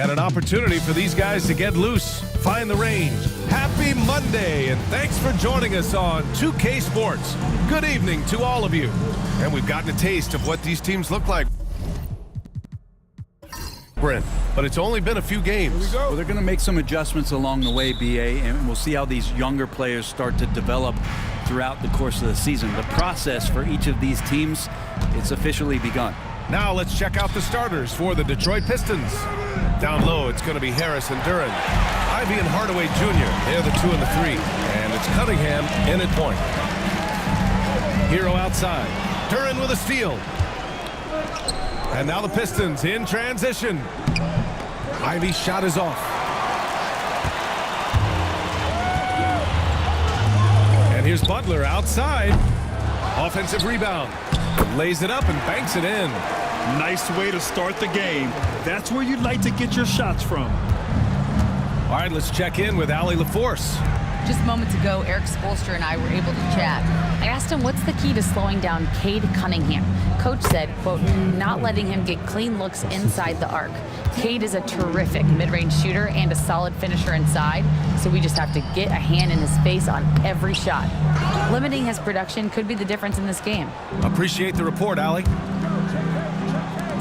And an opportunity for these guys to get loose, find the range. Happy Monday, and thanks for joining us on 2K Sports. Good evening to all of you. And we've gotten a taste of what these teams look like. Brent, but it's only been a few games. Well, they're going to make some adjustments along the way, BA, and we'll see how these younger players start to develop throughout the course of the season. The process for each of these teams, it's officially begun. Now let's check out the starters for the Detroit Pistons. Down low, it's going to be Harris and Duran. Ivy and Hardaway Jr., they're the 2 and the 3. And it's Cunningham in at point. Hero outside. Duran with a steal. And now the Pistons in transition. Ivy's shot is off. And here's Butler outside. Offensive rebound. Lays it up and banks it in. Nice way to start the game. That's where you'd like to get your shots from. All right, let's check in with Allie LaForce. Just moments ago, Eric Spoelstra and I were able to chat. I asked him what's the key to slowing down Cade Cunningham. Coach said, quote, not letting him get clean looks inside the arc. Cade is a terrific mid-range shooter and a solid finisher inside, so we just have to get a hand in his face on every shot. Limiting his production could be the difference in this game. Appreciate the report, Allie.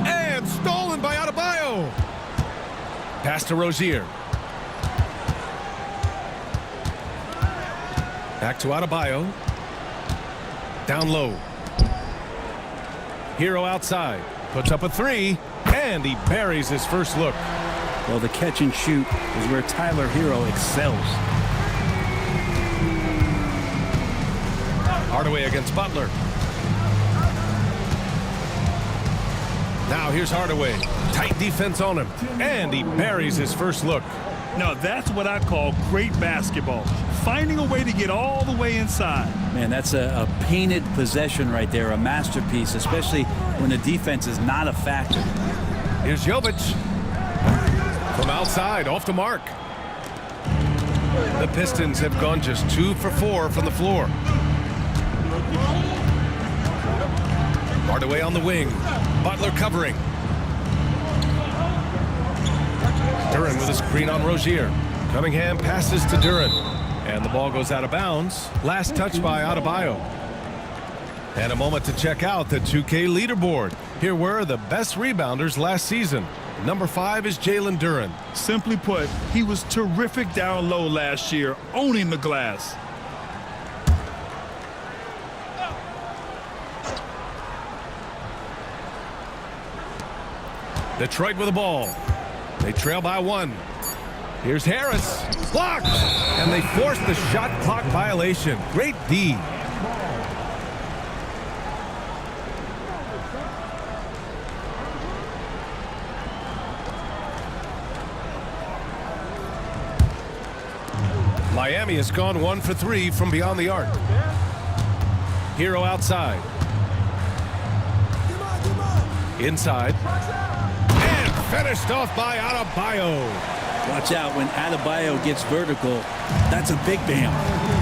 And stolen by Adebayo. Pass to Rozier. Back to Adebayo. Down low. Hero outside. Puts up a 3. And he buries his first look. Well, the catch and shoot is where Tyler Hero excels. Hardaway against Butler. Now here's Hardaway. Tight defense on him. And he buries his first look. Now that's what I call great basketball. Finding a way to get all the way inside. Man, that's a painted possession right there, a masterpiece, especially when the defense is not a factor. Here's Jovic. From outside, off the mark. The Pistons have gone just 2 for 4 from the floor. Hardaway on the wing. Butler covering. Duran with a screen on Rozier. Cunningham passes to Duran. And the ball goes out of bounds. Last touch by Adebayo. And a moment to check out the 2K leaderboard. Here were the best rebounders last season. Number 5 is Jalen Duran. Simply put, he was terrific down low last year, owning the glass. Detroit with the ball. They trail by 1. Here's Harris. Blocked! And they force the shot clock violation. Great D. Miami has gone 1 for 3 from beyond the arc. Hero outside. Inside. And finished off by Adebayo. Watch out when Adebayo gets vertical. That's a big bam.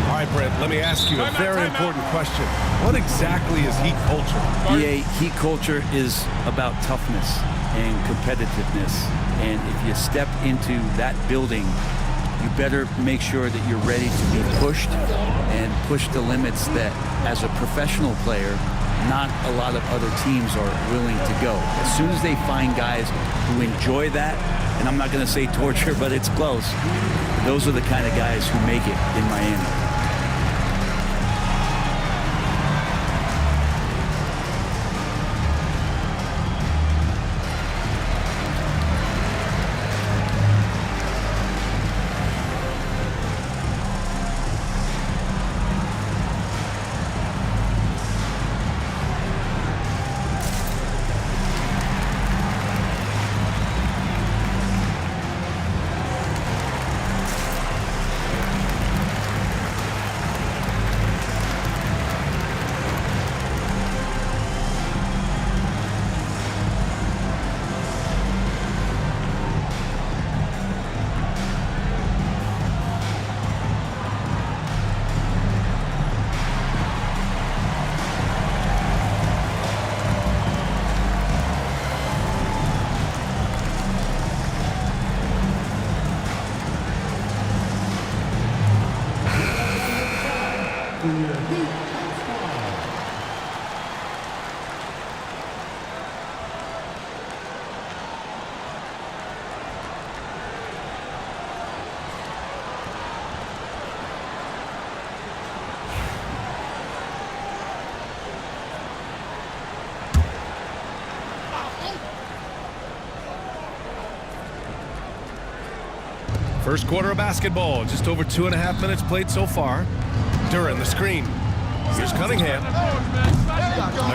All right, Brent, let me ask you a very important question. What exactly is heat culture? BA, heat culture is about toughness and competitiveness. And if you step into that building, you better make sure that you're ready to be pushed and push the limits that, as a professional player, not a lot of other teams are willing to go. As soon as they find guys who enjoy that, and I'm not going to say torture, but it's close, those are the kind of guys who make it in Miami. First quarter of basketball, just over 2.5 minutes played so far. Duren, the screen. Here's Cunningham.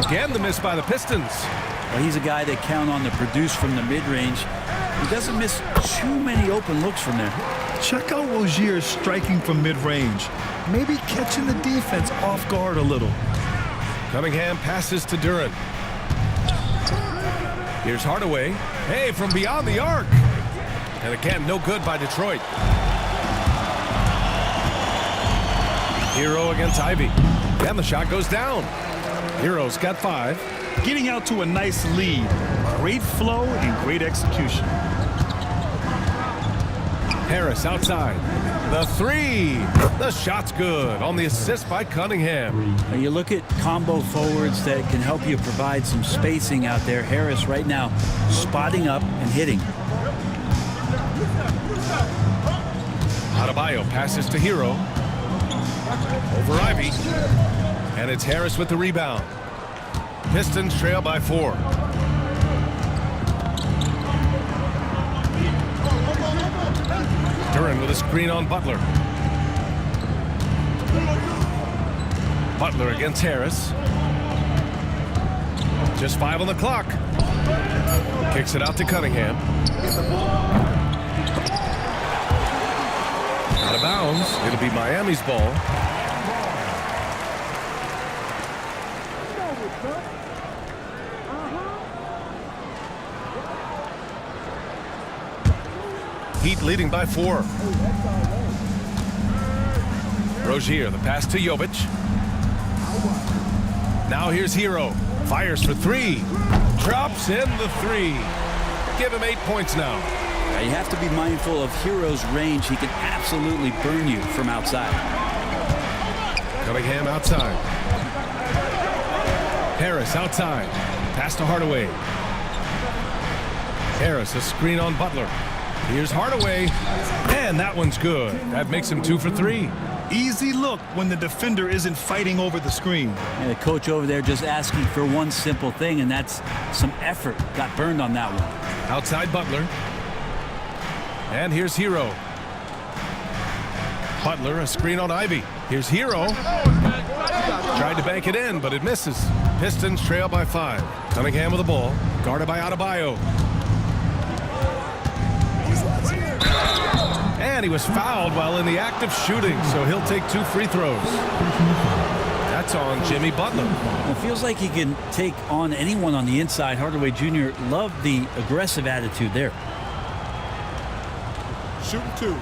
Again, the miss by the Pistons. Well, he's a guy they count on to produce from the mid-range. He doesn't miss too many open looks from there. Check out Rozier's striking from mid-range. Maybe catching the defense off guard a little. Cunningham passes to Duren. Here's Hardaway. Hey, from beyond the arc. And again, no good by Detroit. Hero against Ivy. And the shot goes down. Hero's got 5. Getting out to a nice lead. Great flow and great execution. Harris outside. The 3. The shot's good on the assist by Cunningham. Now you look at combo forwards that can help you provide some spacing out there. Harris right now spotting up and hitting. Adebayo passes to Hero. Over Ivy. And it's Harris with the rebound. Pistons trail by 4. Duren with a screen on Butler. Butler against Harris. Just 5 on the clock. Kicks it out to Cunningham. Out of bounds. It'll be Miami's ball. Heat leading by 4. Rozier, the pass to Jovic. Now here's Hero. Fires for 3. Drops in the 3. Give him 8 points now. Now you have to be mindful of Hero's range. He can absolutely burn you from outside. Cunningham outside. Harris outside. Pass to Hardaway. Harris, a screen on Butler. Here's Hardaway. And that one's good. That makes him 2 for 3. Easy look when the defender isn't fighting over the screen. And the coach over there just asking for one simple thing, and that's some effort. Got burned on that one. Outside Butler. And here's Hero. Butler, a screen on Ivy. Here's Hero. Tried to bank it in, but it misses. Pistons trail by 5. Cunningham with the ball. Guarded by Adebayo. And he was fouled while in the act of shooting, so he'll take 2 free throws. That's on Jimmy Butler. It feels like he can take on anyone on the inside. Hardaway Jr. loved the aggressive attitude there. Shooting 2.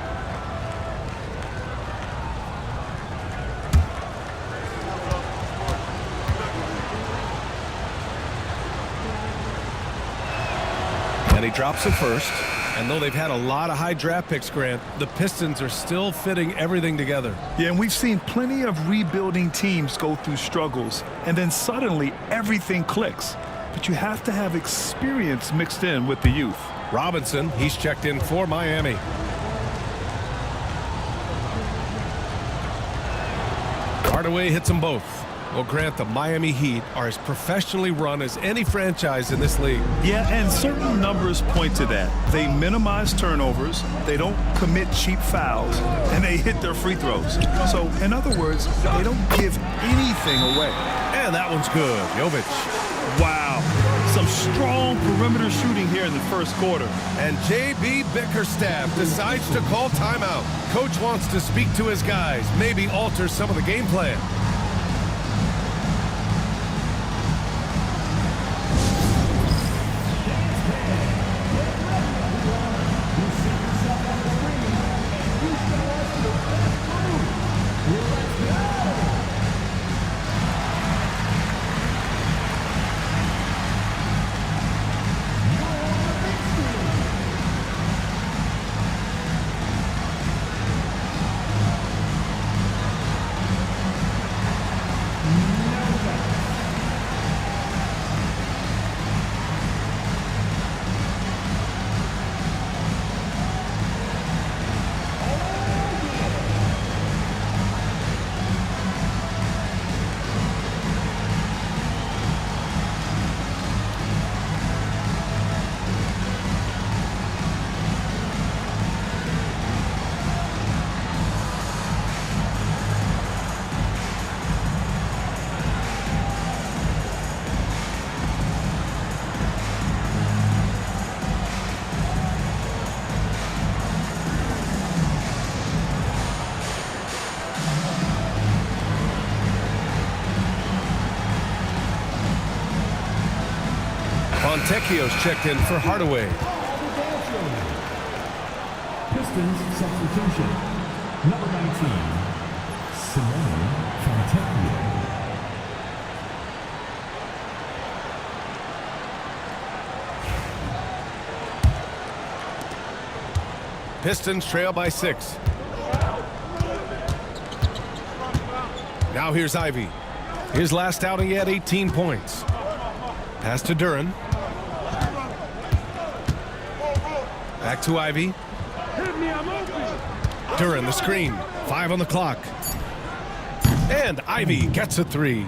And he drops it first. And though they've had a lot of high draft picks, Grant, the Pistons are still fitting everything together. Yeah, and we've seen plenty of rebuilding teams go through struggles, and then suddenly everything clicks. But you have to have experience mixed in with the youth. Robinson, he's checked in for Miami. Hardaway hits them both. Well, Grant, the Miami Heat are as professionally run as any franchise in this league. Yeah, and certain numbers point to that. They minimize turnovers, they don't commit cheap fouls, and they hit their free throws. So, in other words, they don't give anything away. And that one's good. Jovic. Wow. Some strong perimeter shooting here in the first quarter. And J.B. Bickerstaff decides to call timeout. Coach wants to speak to his guys, maybe alter some of the game plan. Fontecchio's checked in for Hardaway. Pistons substitution. Number 19, Simone Fontecchio. Pistons trail by 6. Now here's Ivy. His last outing, he had 18 points. Pass to Duren. Back to Ivy. Duren, the screen. 5 on the clock. And Ivy gets a 3.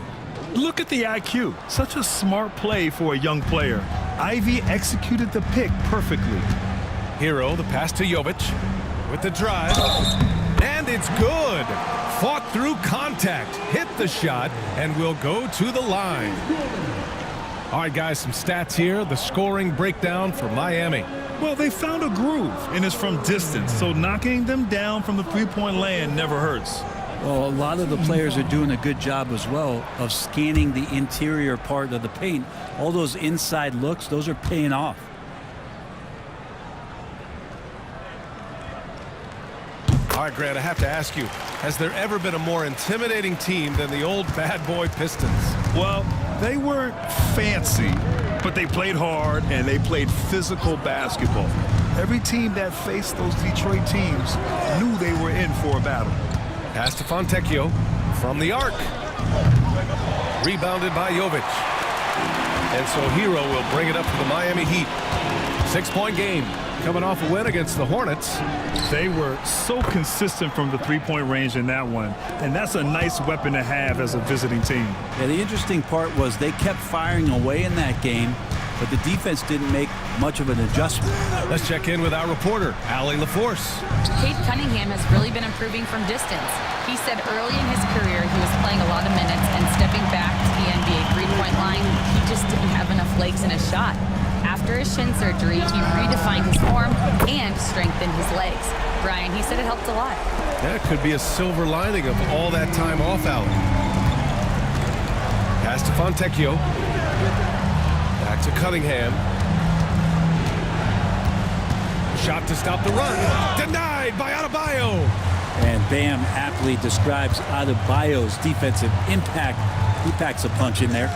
Look at the IQ. Such a smart play for a young player. Ivy executed the pick perfectly. Hero, the pass to Jovic with the drive. And it's good. Fought through contact, hit the shot, and will go to the line. All right, guys, some stats here. The scoring breakdown for Miami. Well, they found a groove, and it's from distance, so knocking them down from the three-point land never hurts. Well, a lot of the players are doing a good job as well of scanning the interior part of the paint. All those inside looks, those are paying off. All right, Grant, I have to ask you, has there ever been a more intimidating team than the old bad boy Pistons? Well, they weren't fancy, but they played hard and they played physical basketball. Every team that faced those Detroit teams knew they were in for a battle. Pass to Fontecchio from the arc. Rebounded by Jovic. And so Hero will bring it up for the Miami Heat. 6-point game. Coming off a win against the Hornets. They were so consistent from the three-point range in that one, and that's a nice weapon to have as a visiting team. Yeah, the interesting part was they kept firing away in that game, but the defense didn't make much of an adjustment. Let's check in with our reporter, Allie LaForce. Cade Cunningham has really been improving from distance. He said early in his career he was playing a lot of minutes, and stepping back to the NBA three-point line, he just didn't have enough legs in his shot. After his shin surgery, he redefined his form and strengthened his legs. Brian, he said it helped a lot. That could be a silver lining of all that time off, Allen. Pass to Fontecchio. Back to Cunningham. Shot to stop the run. Denied by Adebayo. And Bam aptly describes Adebayo's defensive impact. He packs a punch in there.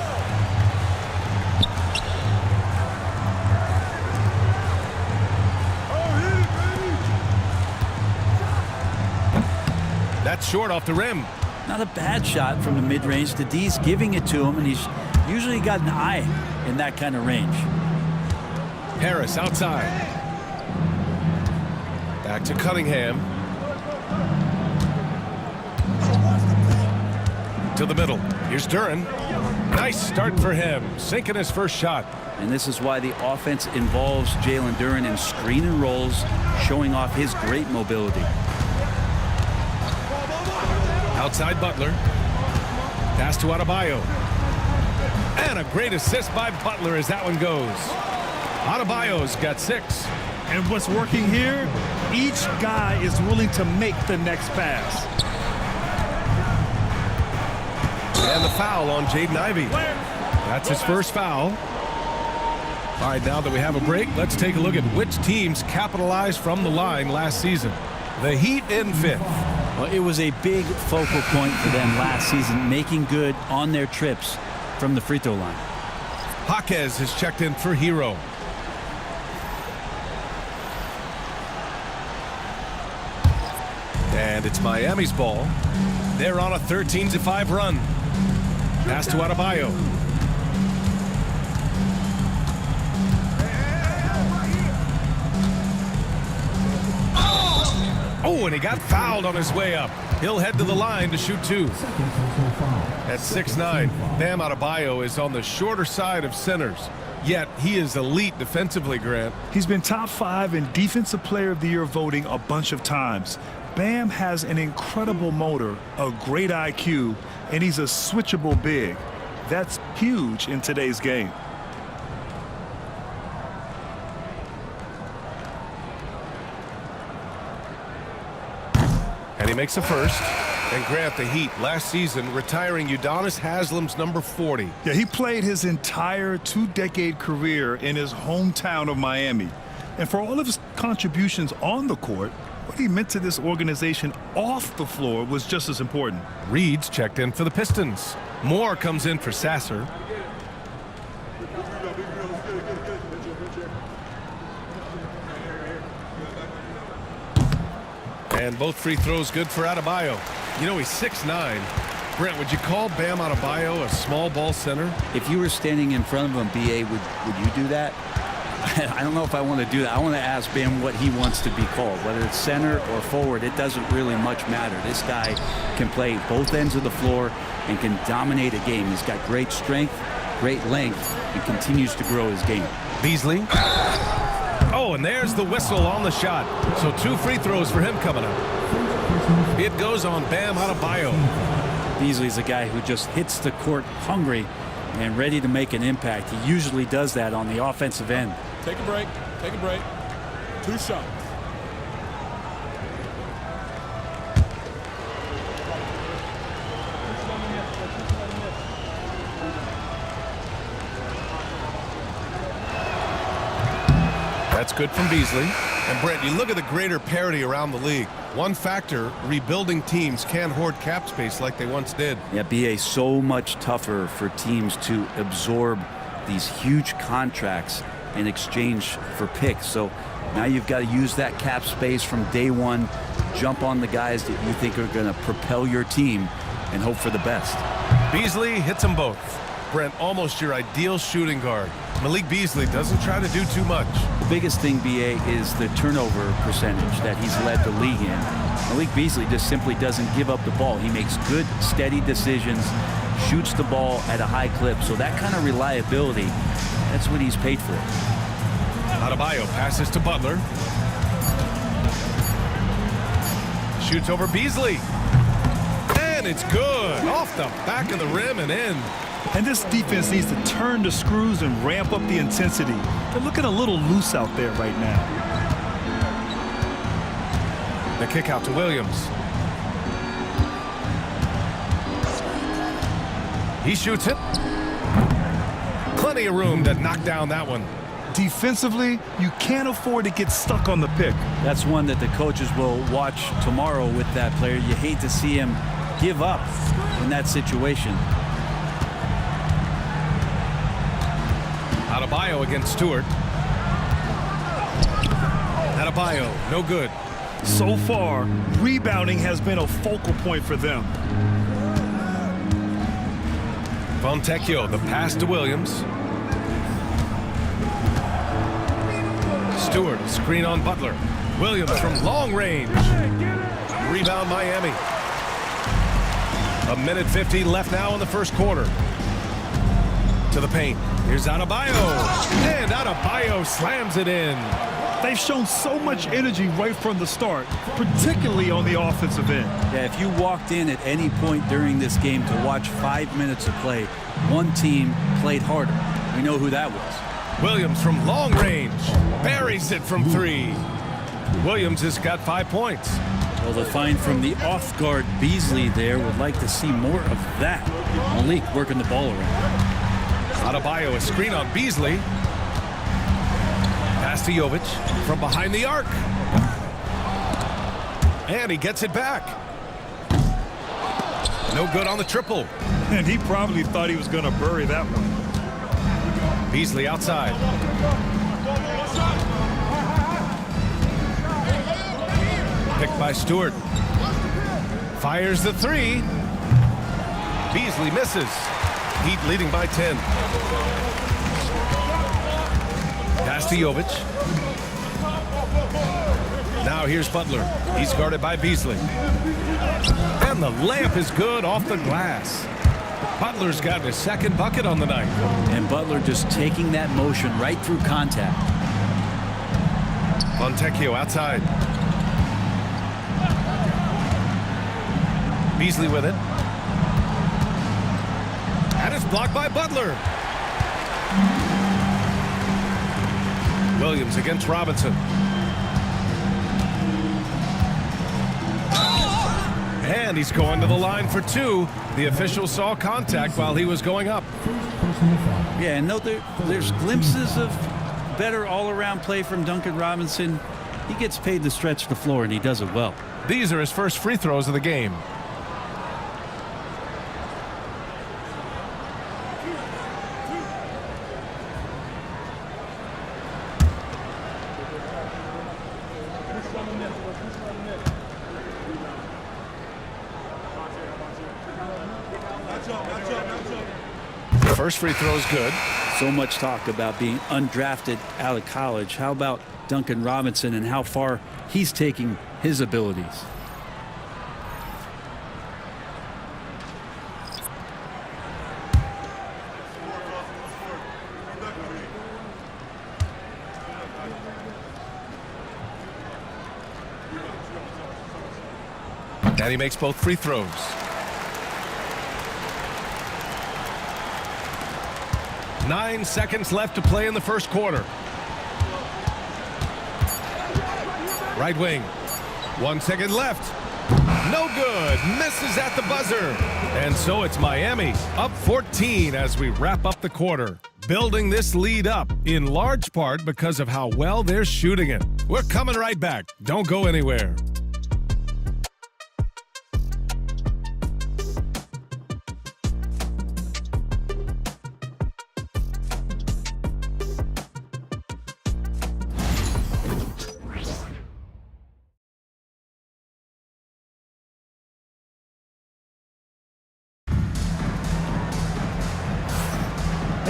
That's short off the rim. Not a bad shot from the mid-range. The D's giving it to him, and he's usually got an eye in that kind of range. Harris outside. Back to Cunningham. To the middle. Here's Duren. Nice start for him. Sinking his first shot. And this is why the offense involves Jalen Duren in screen and rolls, showing off his great mobility. Outside Butler. Pass to Adebayo. And a great assist by Butler as that one goes. Adebayo's got 6. And what's working here, each guy is willing to make the next pass. And the foul on Jaden Ivey. That's his first foul. All right, now that we have a break, let's take a look at which teams capitalized from the line last season. The Heat in 5th. Well, it was a big focal point for them last season, making good on their trips from the free throw line. Jaquez has checked in for Hero. And it's Miami's ball. They're on a 13-5 run. Pass to Adebayo. Oh, and he got fouled on his way up. He'll head to the line to shoot 2. At 6'9", Bam Adebayo is on the shorter side of centers. Yet he is elite defensively, Grant. He's been top 5 in Defensive Player of the Year voting a bunch of times. Bam has an incredible motor, a great IQ, and he's a switchable big. That's huge in today's game. And he makes a first. And Grant, the Heat, last season retiring Udonis Haslam's number 40. Yeah, he played his entire two-decade career in his hometown of Miami. And for all of his contributions on the court, what he meant to this organization off the floor was just as important. Reed's checked in for the Pistons. Moore comes in for Sasser. And both free throws good for Adebayo. You know, he's 6'9". Brent, would you call Bam Adebayo a small ball center? If you were standing in front of him, BA, would you do that? I don't know if I want to do that. I want to ask Bam what he wants to be called, whether it's center or forward. It doesn't really much matter. This guy can play both ends of the floor and can dominate a game. He's got great strength, great length, and continues to grow his game. Beasley. Oh, and there's the whistle on the shot. So 2 free throws for him coming up. It goes on Bam Adebayo. Beasley's a guy who just hits the court hungry and ready to make an impact. He usually does that on the offensive end. Take a break. Take a break. 2 shots. That's good from Beasley. And Brent, you look at the greater parity around the league. One factor, rebuilding teams can't hoard cap space like they once did. Yeah, BA, so much tougher for teams to absorb these huge contracts in exchange for picks. So now you've got to use that cap space from day one, jump on the guys that you think are going to propel your team, and hope for the best. Beasley hits them both. Brent, almost your ideal shooting guard. Malik Beasley doesn't try to do too much. The biggest thing, BA, is the turnover percentage that he's led the league in. Malik Beasley just simply doesn't give up the ball. He makes good, steady decisions, shoots the ball at a high clip. So that kind of reliability, that's what he's paid for. Adebayo passes to Butler. Shoots over Beasley. And it's good. Off the back of the rim and in. And this defense needs to turn the screws and ramp up the intensity. They're looking a little loose out there right now. The kick out to Williams. He shoots it. Plenty of room to knock down that one. Defensively, you can't afford to get stuck on the pick. That's one that the coaches will watch tomorrow with that player. You hate to see him give up in that situation. Adebayo against Stewart. Adebayo, no good. So far, rebounding has been a focal point for them. Fontecchio, the pass to Williams. Stewart, screen on Butler. Williams from long range. Rebound Miami. 1:50 left now in the first quarter. To the paint. Here's Adebayo. And Adebayo slams it in. They've shown so much energy right from the start, particularly on the offensive end. Yeah, if you walked in at any point during this game to watch 5 minutes of play, one team played harder. We know who that was. Williams from long range. Buries it from 3. Williams has got 5 points. Well, the find from the off-guard Beasley there would like to see more of that. Malik working the ball around. Adebayo, a screen on Beasley. Pass to Jovic from behind the arc. And he gets it back. No good on the triple. And he probably thought he was going to bury that one. Beasley outside. Picked by Stewart. Fires the 3. Beasley misses. Heat leading by 10. Pass to Jovic. Now here's Butler. He's guarded by Beasley. And the layup is good off the glass. Butler's got his second bucket on the night. And Butler just taking that motion right through contact. Fontecchio outside. Beasley with it. And it's blocked by Butler. Williams against Robinson. And he's going to the line for two. The official saw contact while he was going up. Yeah, and no, there's glimpses of better all-around play from Duncan Robinson. He gets paid to stretch the floor, and he does it well. These are his first free throws of the game. First free throw is good. So much talk about being undrafted out of college. How about Duncan Robinson and how far he's taking his abilities? And he makes both free throws. Nine seconds left to play in the first quarter. Right wing. 1 second left. No good. Misses at the buzzer. And so it's Miami up 14 as we wrap up the quarter. Building this lead up in large part because of how well they're shooting it. We're coming right back. Don't go anywhere.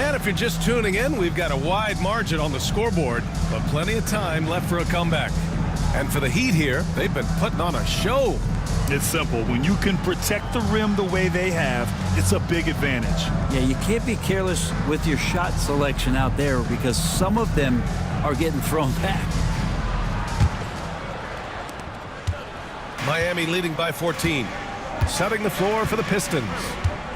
And if you're just tuning in, we've got a wide margin on the scoreboard, but plenty of time left for a comeback. And for the Heat here, they've been putting on a show. It's simple. When you can protect the rim the way they have, it's a big advantage. Yeah, you can't be careless with your shot selection out there because some of them are getting thrown back. Miami leading by 14. Setting the floor for the Pistons.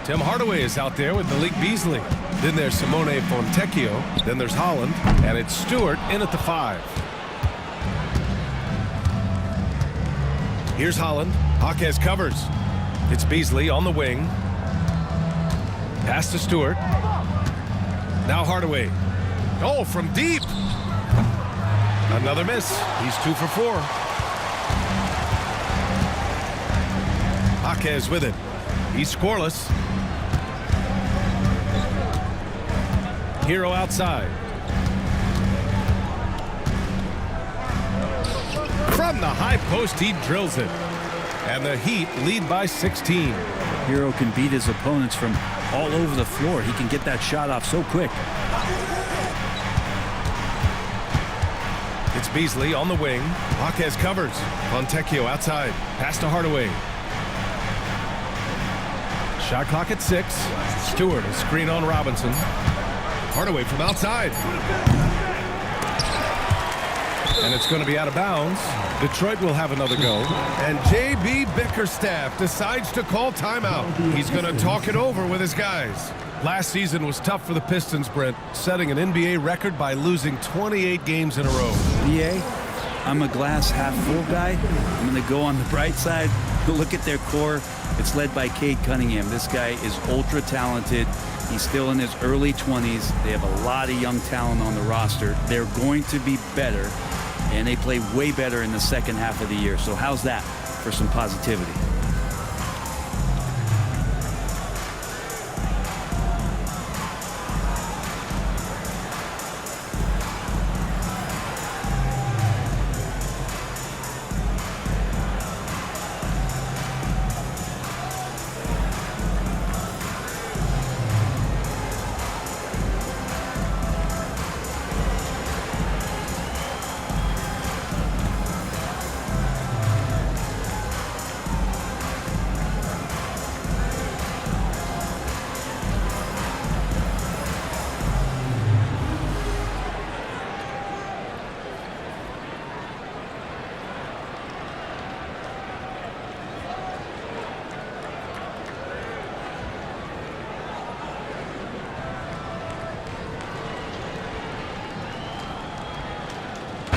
Tim Hardaway is out there with Malik Beasley. Then there's Simone Fontecchio. Then there's Holland. And it's Stewart in at the 5. Here's Holland. Jaquez covers. It's Beasley on the wing. Pass to Stewart. Now Hardaway. Oh, from deep. Another miss. He's 2 for 4. Jaquez with it. He's scoreless. Hero outside. From the high post, he drills it. And the Heat lead by 16. Hero can beat his opponents from all over the floor. He can get that shot off so quick. It's Beasley on the wing. Jaquez covers. Fontecchio outside. Pass to Hardaway. Shot clock at 6. Stewart, a screen on Robinson. Hardaway from outside. And it's going to be out of bounds. Detroit will have another go. And J.B. Bickerstaff decides to call timeout. He's going to talk it over with his guys. Last season was tough for the Pistons, Brent, setting an NBA record by losing 28 games in a row. BA, I'm a glass half full guy. I'm going to go on the bright side. Look at their core. It's led by Cade Cunningham. This guy is ultra talented. He's still in his early 20s. They have a lot of young talent on the roster. They're going to be better, and they play way better in the second half of the year. So how's that for some positivity?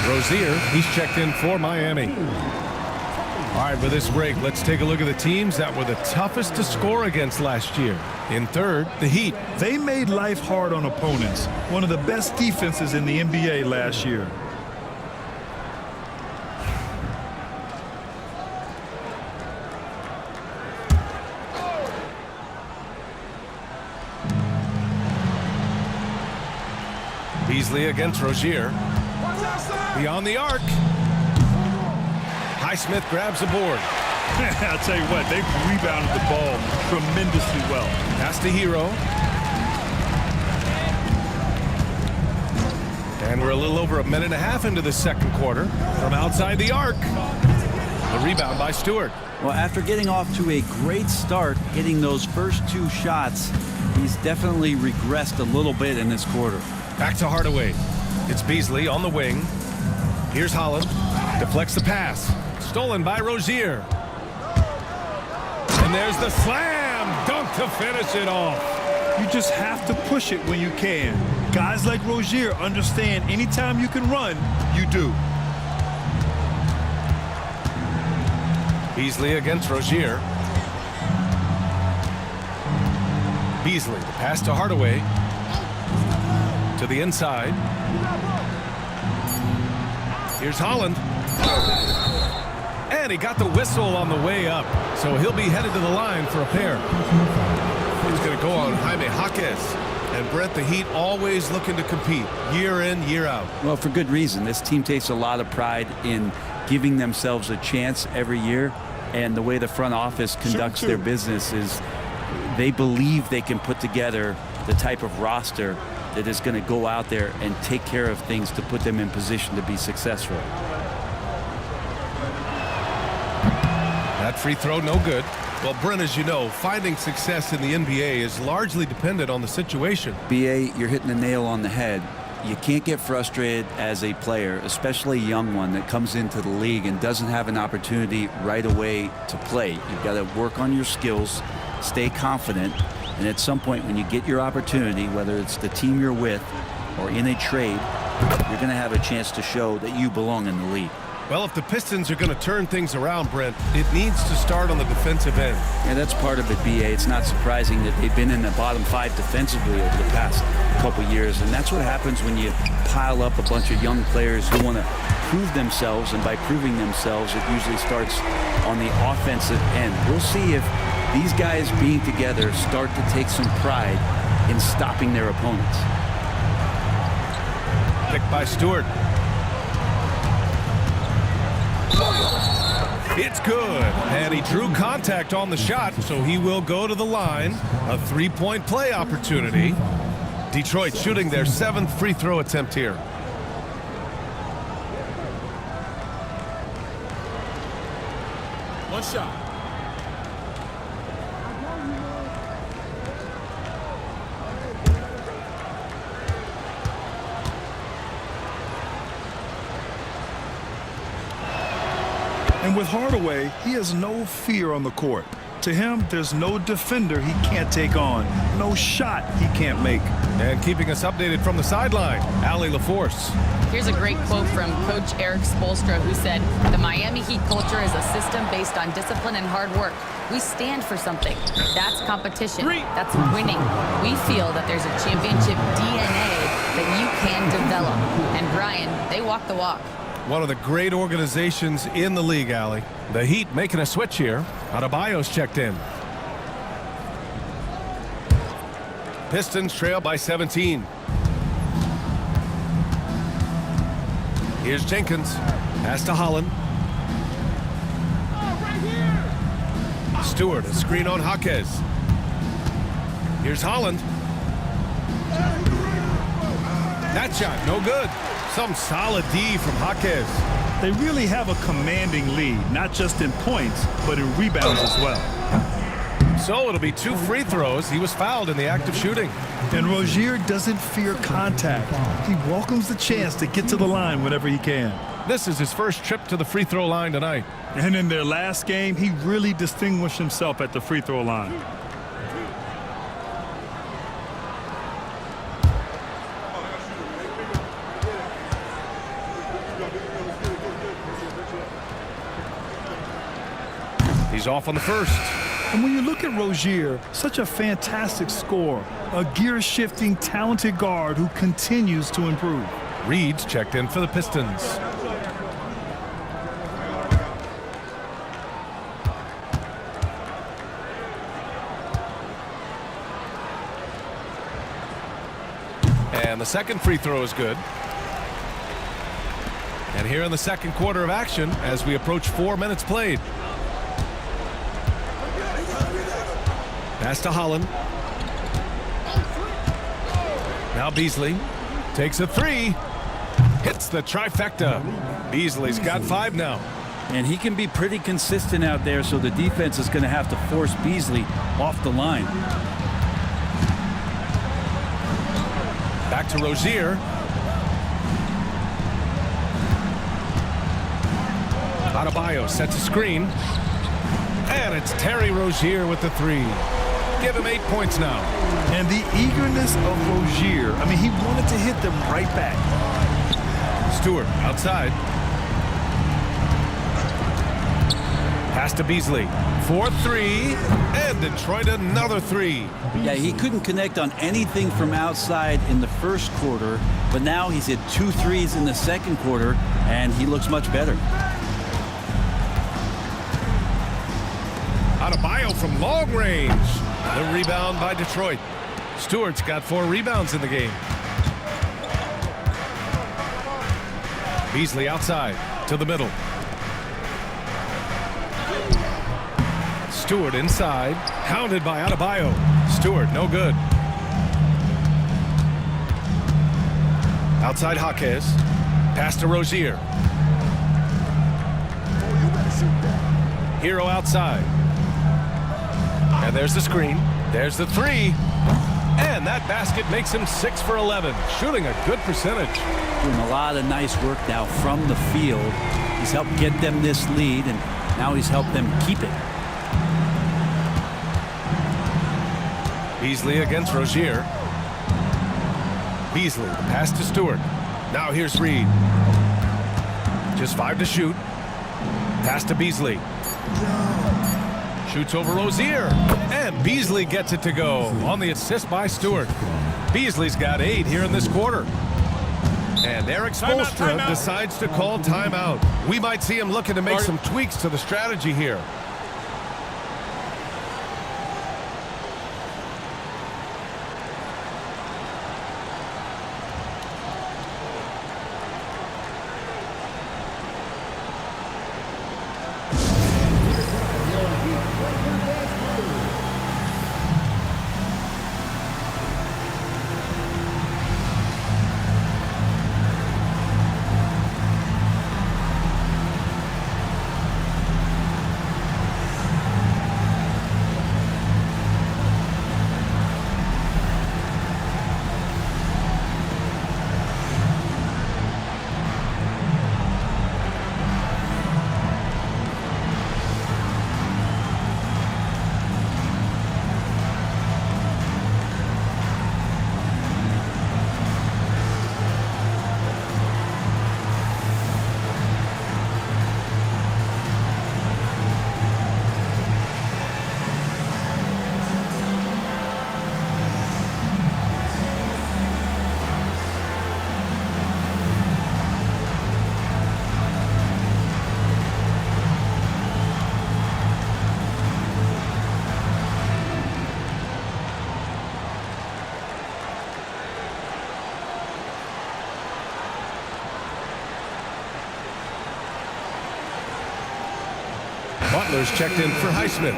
Rozier, he's checked in for Miami. All right, with this break, let's take a look at the teams that were the toughest to score against last year. In third, the Heat. They made life hard on opponents. One of the best defenses in the NBA last year. Beasley against Rozier. Beyond the arc. Highsmith grabs the board. I'll tell you what, they rebounded the ball tremendously well. Pass to Hero. And we're a little over a minute and a half into the second quarter. From outside the arc. The rebound by Stewart. Well, after getting off to a great start, hitting those first 2 shots, he's definitely regressed a little bit in this quarter. Back to Hardaway. It's Beasley on the wing. Here's Holland. Deflects the pass. Stolen by Rozier. And there's the slam dunk to finish it off. You just have to push it when you can. Guys like Rozier understand anytime you can run, you do. Beasley against Rozier. Beasley, the pass to Hardaway. To the inside. Here's Holland. And he got the whistle on the way up. So he'll be headed to the line for a pair. He's going to go on Jaime Jaquez. And Brent, the Heat always looking to compete year in, year out. Well, for good reason. This team takes a lot of pride in giving themselves a chance every year. And the way the front office conducts their business is they believe they can put together the type of roster that is going to go out there and take care of things to put them in position to be successful. That free throw, no good. Well, Brent, as you know, finding success in the NBA is largely dependent on the situation. BA, you're hitting the nail on the head. You can't get frustrated as a player, especially a young one that comes into the league and doesn't have an opportunity right away to play. You've got to work on your skills, stay confident, and at some point when you get your opportunity, whether it's the team you're with or in a trade, you're going to have a chance to show that you belong in the league. Well, if the Pistons are going to turn things around, Brent, it needs to start on the defensive end. Yeah, that's part of it, BA. It's not surprising that they've been in the bottom 5 defensively over the past couple years, and that's what happens when you pile up a bunch of young players who want to prove themselves, and by proving themselves, it usually starts on the offensive end. We'll see if these guys being together start to take some pride in stopping their opponents. Picked by Stewart. It's good, and he drew contact on the shot, so he will go to the line. A 3-point play opportunity. Detroit shooting their 7th free throw attempt here. One shot. And with Hardaway, he has no fear on the court. To him, there's no defender he can't take on, no shot he can't make. And keeping us updated from the sideline, Allie LaForce. Here's a great quote from Coach Eric Spoelstra, who said, "The Miami Heat culture is a system based on discipline and hard work. We stand for something. That's competition. That's winning. We feel that there's a championship DNA that you can develop." And Brian, they walk the walk. One of the great organizations in the league, Allie. The Heat making a switch here. Adebayo's checked in. Pistons trail by 17. Here's Jenkins. Pass to Holland. Stewart, a screen on Jaquez. Here's Holland. That shot, no good. Some solid D from Jaquez. They really have a commanding lead, not just in points, but in rebounds as well. So it'll be 2 free throws. He was fouled in the act of shooting. And Rozier doesn't fear contact. He welcomes the chance to get to the line whenever he can. This is his first trip to the free throw line tonight. And in their last game, he really distinguished himself at the free throw line. He's off on the first. And when you look at Rozier, such a fantastic scorer, a gear-shifting, talented guard who continues to improve. Reed's checked in for the Pistons. And the second free throw is good. And here in the second quarter of action as we approach 4 minutes played. Pass to Holland. Now Beasley takes a three. Hits the trifecta. Beasley's got 5 now. And he can be pretty consistent out there, so the defense is going to have to force Beasley off the line. Back to Rozier. Adebayo sets a screen. And it's Terry Rozier with the three. Give him 8 points now. And the eagerness of Rozier, I mean, he wanted to hit them right back. Stewart outside. Pass to Beasley. 4-3. And Detroit another three. Yeah, he couldn't connect on anything from outside in the first quarter, but now he's hit 2 threes in the second quarter, and he looks much better. Adebayo from long range. The rebound by Detroit. Stewart's got 4 rebounds in the game. Beasley outside to the middle. Stewart inside. Hounded by Adebayo. Stewart no good. Outside Jaquez. Pass to Rozier. Hero outside. And there's the screen. There's the three. And that basket makes him 6 for 11. Shooting a good percentage. Doing a lot of nice work now from the field. He's helped get them this lead, and now he's helped them keep it. Beasley against Rozier. Beasley, pass to Stewart. Now here's Reed. Just 5 to shoot. Pass to Beasley. Shoots over Rozier. And Beasley gets it to go on the assist by Stewart. Beasley's got 8 here in this quarter. And Eric Spoelstra decides to call timeout. We might see him looking to make some tweaks to the strategy here. Butler's checked in for Highsmith.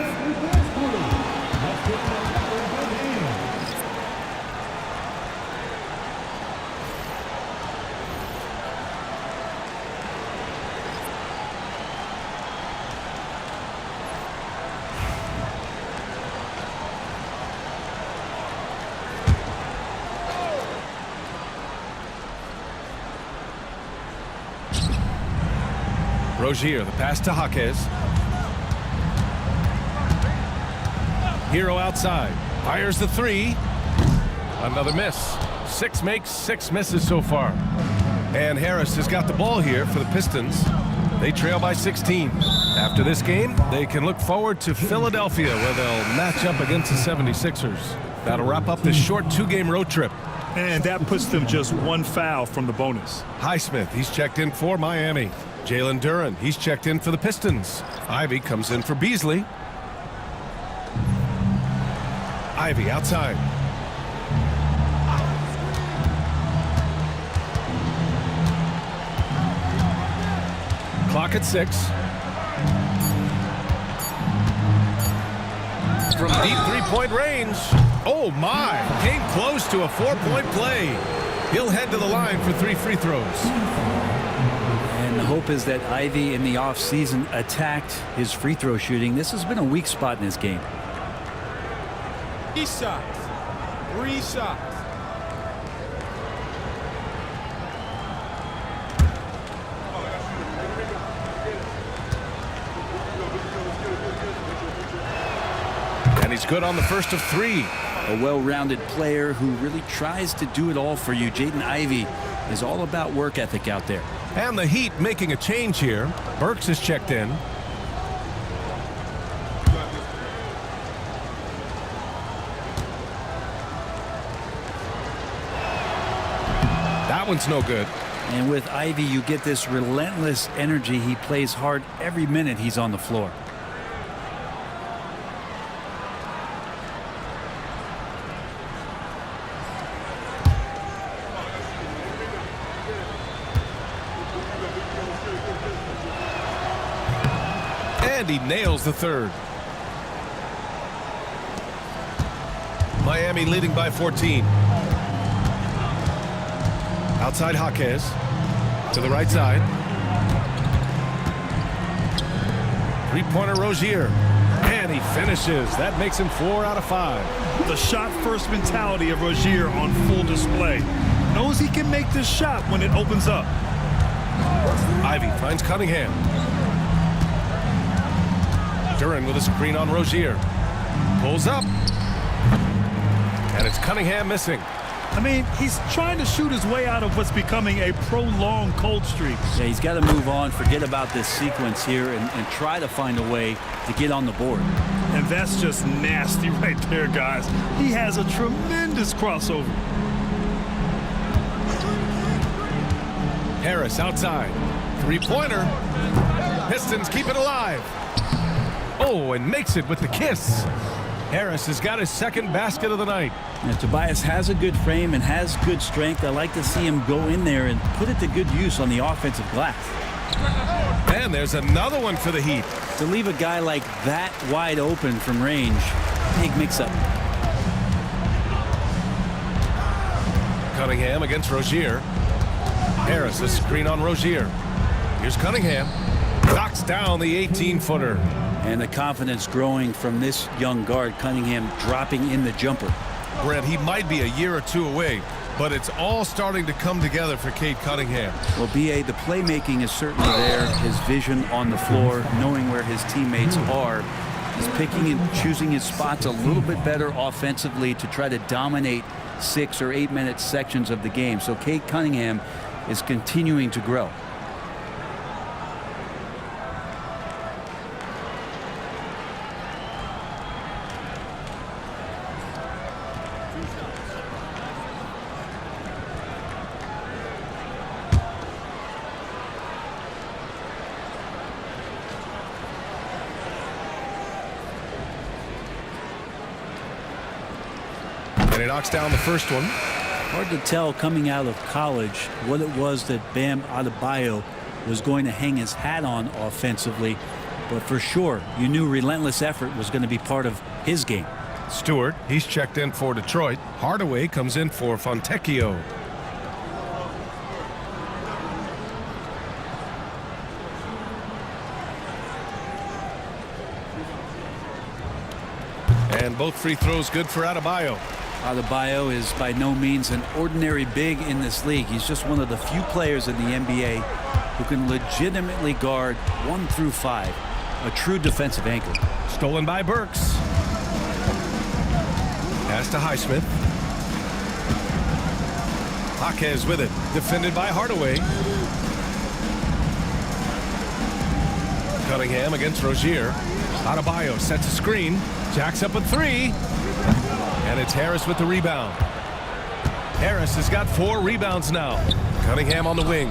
Rozier, the pass to Jaquez. Hero outside. Fires the three. Another miss. 6 makes, 6 misses so far. And Harris has got the ball here for the Pistons. They trail by 16 After this game, they can look forward to Philadelphia, where they'll match up against the 76ers. That'll wrap up this short two-game road trip. And that puts them just one foul from the bonus. Highsmith, he's checked in for Miami. Jalen Duren, he's checked in for the Pistons. Ivy comes in for Beasley. Ivy outside. Clock at 6. From deep three-point range. Oh, my. Came close to a 4-point play. He'll head to the line for 3 free throws. And the hope is that Ivy in the offseason attacked his free throw shooting. This has been a weak spot in his game. 3 shots. 3 shots. And he's good on the first of 3. A well-rounded player who really tries to do it all for you. Jaden Ivey is all about work ethic out there. And the Heat making a change here. Burks is checked in. That one's no good. And with Ivy, you get this relentless energy. He plays hard every minute he's on the floor. And he nails the third. Miami leading by 14. Outside Jaquez. To the right side. Three-pointer Rozier. And he finishes. That makes him 4 out of 5. The shot-first mentality of Rozier on full display. Knows he can make this shot when it opens up. Ivy finds Cunningham. Duren with a screen on Rozier. Pulls up. And it's Cunningham missing. I mean, he's trying to shoot his way out of what's becoming a prolonged cold streak. Yeah, he's got to move on, forget about this sequence here, and try to find a way to get on the board. And that's just nasty right there, guys. He has a tremendous crossover. Harris outside. Three-pointer. Pistons keep it alive. Oh, and makes it with the kiss. Harris has got his second basket of the night. And Tobias has a good frame and has good strength. I like to see him go in there and put it to good use on the offensive glass. And there's another one for the Heat. To leave a guy like that wide open from range, big mix-up. Cunningham against Rozier. Harris, a screen on Rozier. Here's Cunningham. Knocks down the 18-footer. And the confidence growing from this young guard, Cunningham dropping in the jumper. Brent, he might be a year or two away, but it's all starting to come together for Cade Cunningham. Well, B.A., the playmaking is certainly there. His vision on the floor, knowing where his teammates are. He's picking and choosing his spots a little bit better offensively to try to dominate 6 or 8 minute sections of the game. So Cade Cunningham is continuing to grow. And he knocks down the first one. Hard to tell coming out of college what it was that Bam Adebayo was going to hang his hat on offensively. But for sure, you knew relentless effort was going to be part of his game. Stewart, he's checked in for Detroit. Hardaway comes in for Fontecchio. And both free throws good for Adebayo. Adebayo is by no means an ordinary big in this league. He's just one of the few players in the NBA who can legitimately guard 1 through 5. A true defensive anchor. Stolen by Burks. Pass to Highsmith. Jaquez with it. Defended by Hardaway. Cunningham against Rozier. Adebayo sets a screen. Jacks up a three. And it's Harris with the rebound. Harris has got 4 rebounds now. Cunningham on the wing.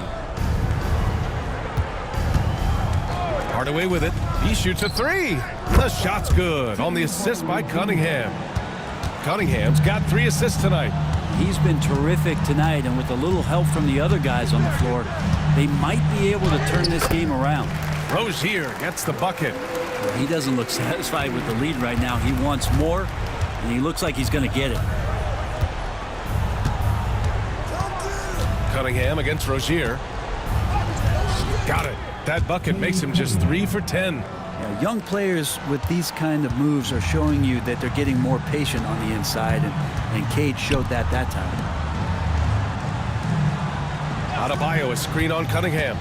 Hardaway with it. He shoots a three. The shot's good on the assist by Cunningham. Cunningham's got 3 assists tonight. He's been terrific tonight, and with a little help from the other guys on the floor, they might be able to turn this game around. Rozier gets the bucket. He doesn't look satisfied with the lead right now. He wants more, and he looks like he's going to get it. Cunningham against Rozier. Got it. That bucket makes him just 3 for 10. Yeah, young players with these kind of moves are showing you that they're getting more patient on the inside, and Cade showed that time. Adebayo, a screen on Cunningham.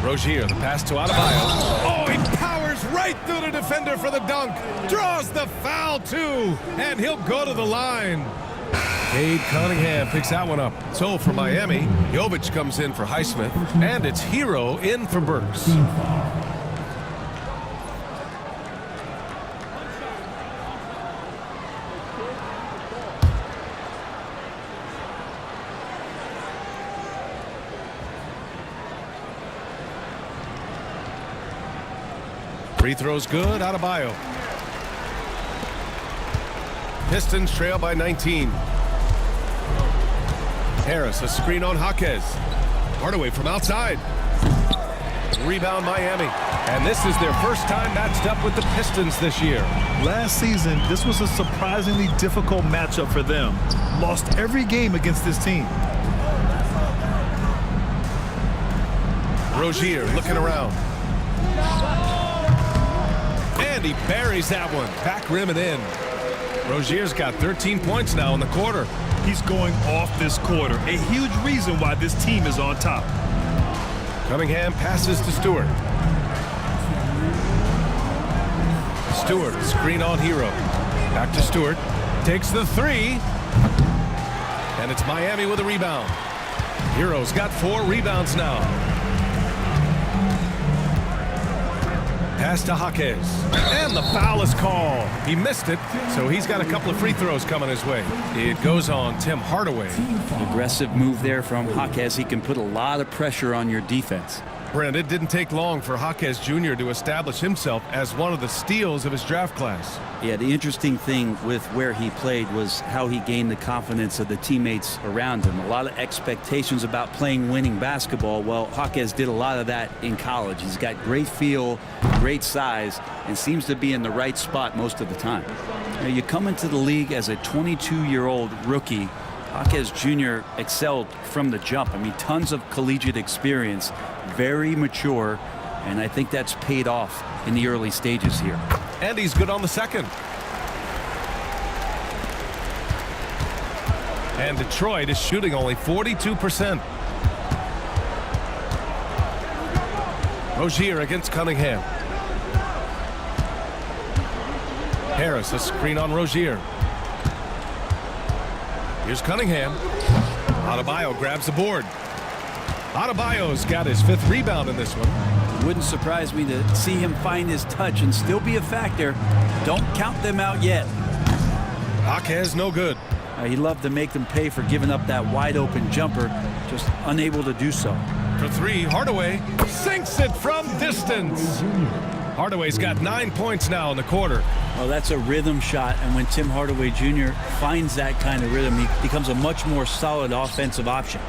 Rozier, the pass to Adebayo. Oh, he powers right through the defender for the dunk. Draws the foul, too. And he'll go to the line. Cade Cunningham picks that one up. So for Miami, Jovic comes in for Highsmith. And it's Hero in for Burks. Free throw's good. Adebayo. Pistons trail by 19. Harris, a screen on Jaquez. Hardaway from outside. Rebound Miami. And this is their first time matched up with the Pistons this year. Last season, this was a surprisingly difficult matchup for them. Lost every game against this team. Rozier looking around. And he buries that one. Back rim and in. Rozier's got 13 points now in the quarter. He's going off this quarter. A huge reason why this team is on top. Cunningham passes to Stewart. Stewart, screen on Hero. Back to Stewart. Takes the three. And it's Miami with a rebound. Hero's got 4 rebounds now. Pass to Jaquez. And the foul is called. He missed it, so he's got a couple of free throws coming his way. It goes on Tim Hardaway. Aggressive move there from Jaquez. He can put a lot of pressure on your defense. Brent, it didn't take long for Jaquez Jr. to establish himself as one of the steals of his draft class. Yeah, the interesting thing with where he played was how he gained the confidence of the teammates around him. A lot of expectations about playing winning basketball. Well, Jaquez did a lot of that in college. He's got great feel, great size, and seems to be in the right spot most of the time. Now, you come into the league as a 22-year-old rookie. Jaquez Jr. excelled from the jump. I mean, tons of collegiate experience, very mature, and I think that's paid off in the early stages here. And he's good on the second. And Detroit is shooting only 42%. Rozier against Cunningham. Harris, a screen on Rozier. Here's Cunningham. Adebayo grabs the board. Adebayo's got his 5th rebound in this one. It wouldn't surprise me to see him find his touch and still be a factor. Don't count them out yet. Jaquez no good. He'd love to make them pay for giving up that wide open jumper, just unable to do so. For 3, Hardaway sinks it from distance. Hardaway's got 9 points now in the quarter. Well, that's a rhythm shot, and when Tim Hardaway Jr. finds that kind of rhythm, he becomes a much more solid offensive option.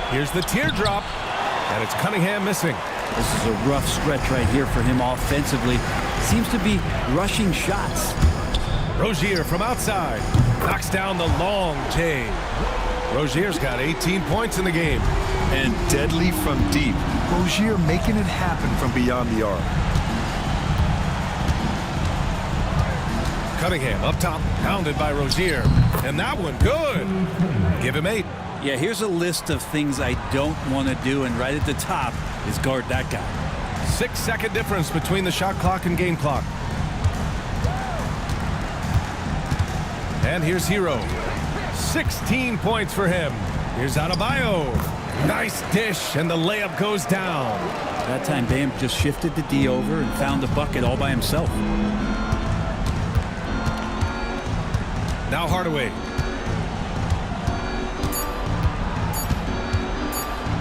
Here's the teardrop, and it's Cunningham missing. This is a rough stretch right here for him offensively. Seems to be rushing shots. Rozier from outside knocks down the long J. Rozier's got 18 points in the game. And deadly from deep. Rozier making it happen from beyond the arc. Cunningham up top, pounded by Rozier. And that one good. Give him 8. Yeah, here's a list of things I don't want to do, and right at the top is guard that guy. 6-second difference between the shot clock and game clock. And here's Hero. 16 points for him. Here's Adebayo. Nice dish, and the layup goes down. That time, Bam just shifted the D over and found the bucket all by himself. Now Hardaway.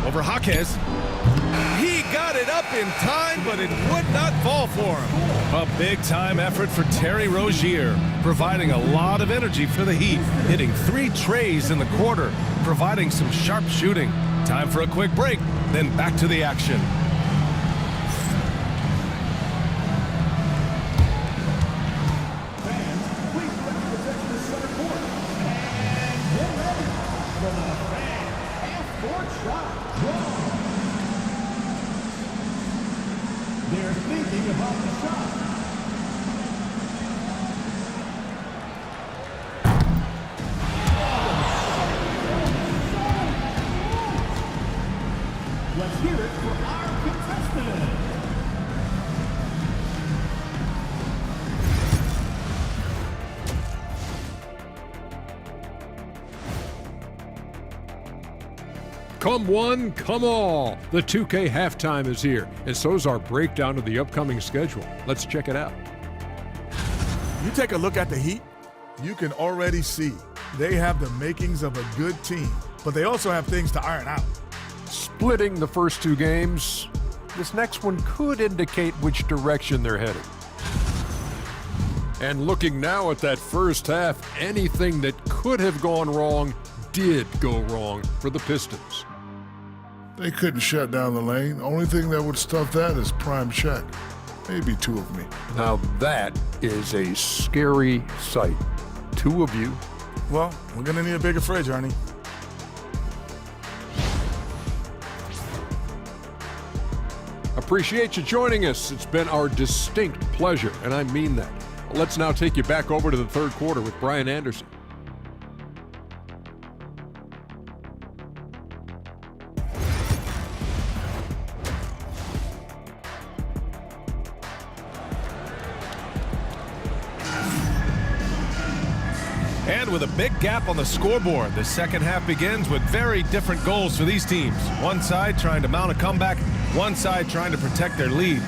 Over Jaquez. He got it up in time, but it would not fall for him. A big-time effort for Terry Rozier, providing a lot of energy for the Heat, hitting 3 trays in the quarter, providing some sharp shooting. Time for a quick break, then back to the action. They're thinking about the shot. Let's hear it for our contestant. Come one, come all. The 2K halftime is here, and so's our breakdown of the upcoming schedule. Let's check it out. You take a look at the Heat, you can already see they have the makings of a good team, but they also have things to iron out. Splitting the first 2 games, this next one could indicate which direction they're heading. And looking now at that first half, anything that could have gone wrong did go wrong for the Pistons. They couldn't shut down the lane. Only thing that would stuff that is prime check. Maybe 2 of me. Now that is a scary sight. 2 of you. Well, we're gonna need a bigger fridge, Ernie. Appreciate you joining us. It's been our distinct pleasure, and I mean that. Let's now take you back over to the third quarter with Brian Anderson. And with a big gap on the scoreboard, the second half begins with very different goals for these teams. One side trying to mount a comeback, one side trying to protect their lead.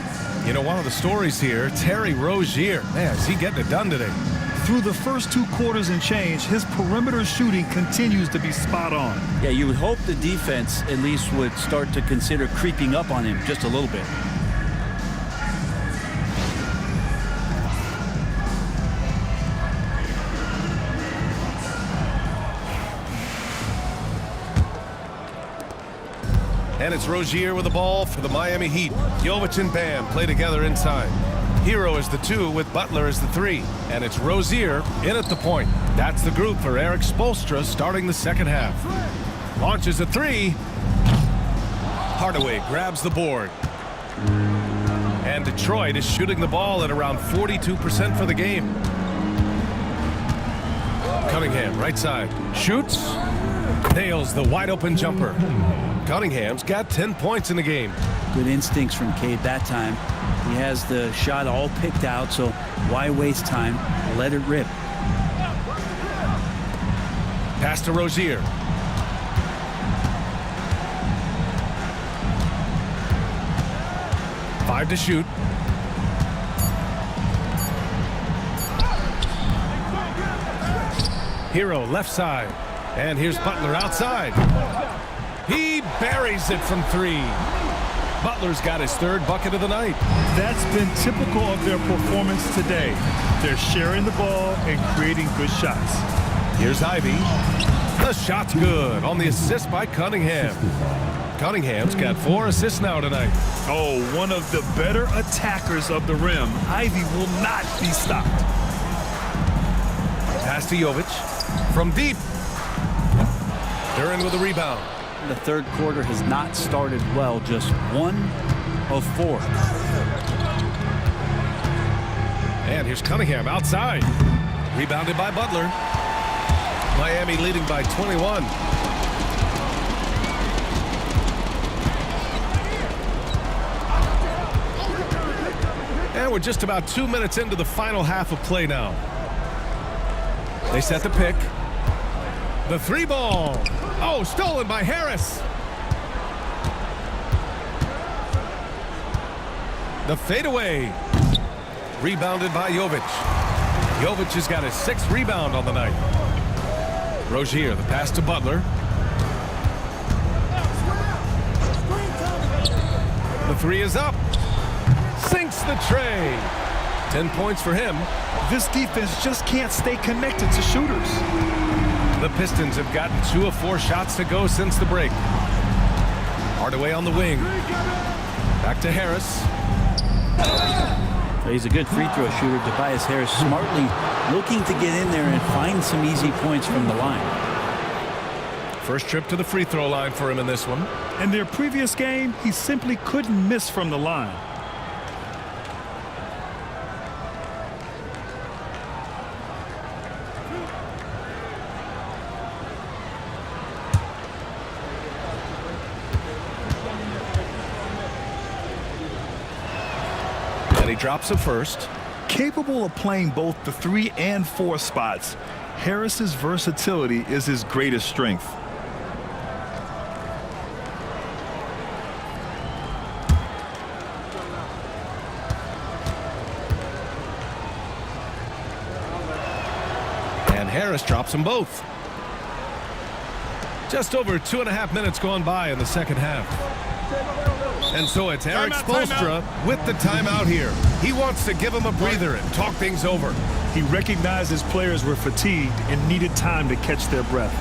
You know, one of the stories here, Terry Rozier. Man, is he getting it done today? Through the first 2 quarters and change, his perimeter shooting continues to be spot on. Yeah, you would hope the defense at least would start to consider creeping up on him just a little bit. And it's Rozier with the ball for the Miami Heat. Jovic and Bam play together inside. Hero is the 2 with Butler as the 3. And it's Rozier in at the point. That's the group for Eric Spoelstra starting the second half. Launches a 3. Hardaway grabs the board. And Detroit is shooting the ball at around 42% for the game. Cunningham, right side. Shoots. Nails the wide open jumper. Cunningham's got 10 points in the game. Good instincts from Cade that time. He has the shot all picked out, so why waste time? Let it rip. Pass to Rozier. Five to shoot. Hero left side. And here's Butler outside. He buries it from 3. Butler's got his 3rd bucket of the night. That's been typical of their performance today. They're sharing the ball and creating good shots. Here's Ivy. The shot's good on the assist by Cunningham. Cunningham's got 4 assists now tonight. Oh, one of the better attackers of the rim. Ivy will not be stopped. Pass to Jovic. From deep. Duran with a rebound. The third quarter has not started well, just 1 of 4. And here's Cunningham outside. Rebounded by Butler. Miami leading by 21. And we're just about 2 minutes into the final half of play now. They set the pick. The 3 ball. Oh, stolen by Harris. The fadeaway. Rebounded by Jovic. Jovic has got his 6th rebound on the night. Rozier, the pass to Butler. The 3 is up. Sinks the tray. 10 points for him. This defense just can't stay connected to shooters. The Pistons have gotten 2 of 4 shots to go since the break. Hardaway on the wing. Back to Harris. So he's a good free throw shooter. Tobias Harris smartly looking to get in there and find some easy points from the line. First trip to the free throw line for him in this one. In their previous game, he simply couldn't miss from the line. And he drops a first. Capable of playing both the 3 and 4 spots, Harris's versatility is his greatest strength. And Harris drops them both. Just over 2.5 minutes gone by in the second half. And so it's Eric Spoelstra with the timeout here. He wants to give him a breather and talk things over. He recognized his players were fatigued and needed time to catch their breath.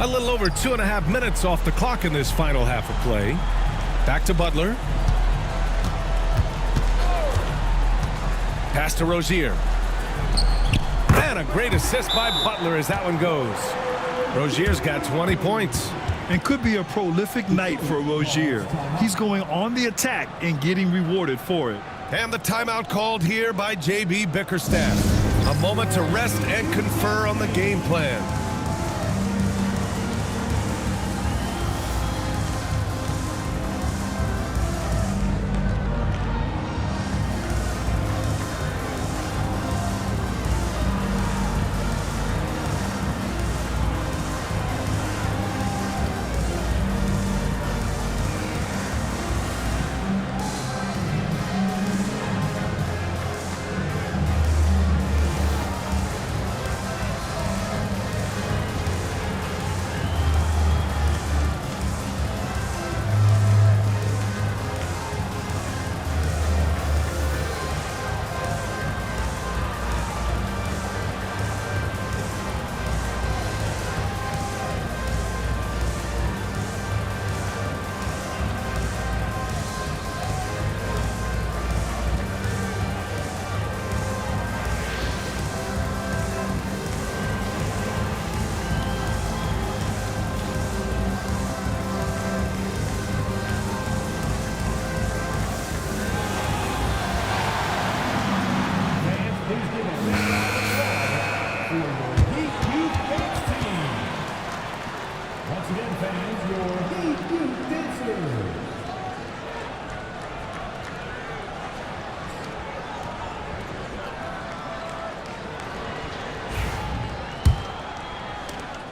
A little over 2.5 minutes off the clock in this final half of play. Back to Butler. Pass to Rozier. And a great assist by Butler as that one goes. Rozier's got 20 points. And could be a prolific night for Rozier. He's going on the attack and getting rewarded for it. And the timeout called here by J.B. Bickerstaff. A moment to rest and confer on the game plan.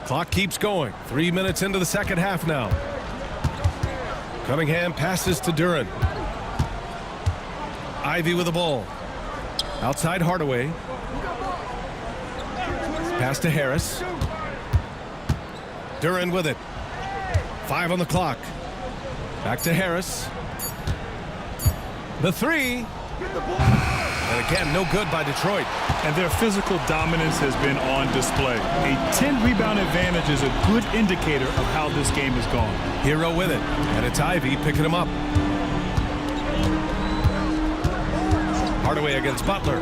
Clock keeps going. 3 minutes into the second half now. Cunningham passes to Duran. Ivy with the ball. Outside Hardaway. Pass to Harris. Duran with it. 5 on the clock. Back to Harris. The three. And again, no good by Detroit. And their physical dominance has been on display. A 10-rebound advantage is a good indicator of how this game has gone. Hero with it. And it's Ivy picking him up. Hardaway against Butler.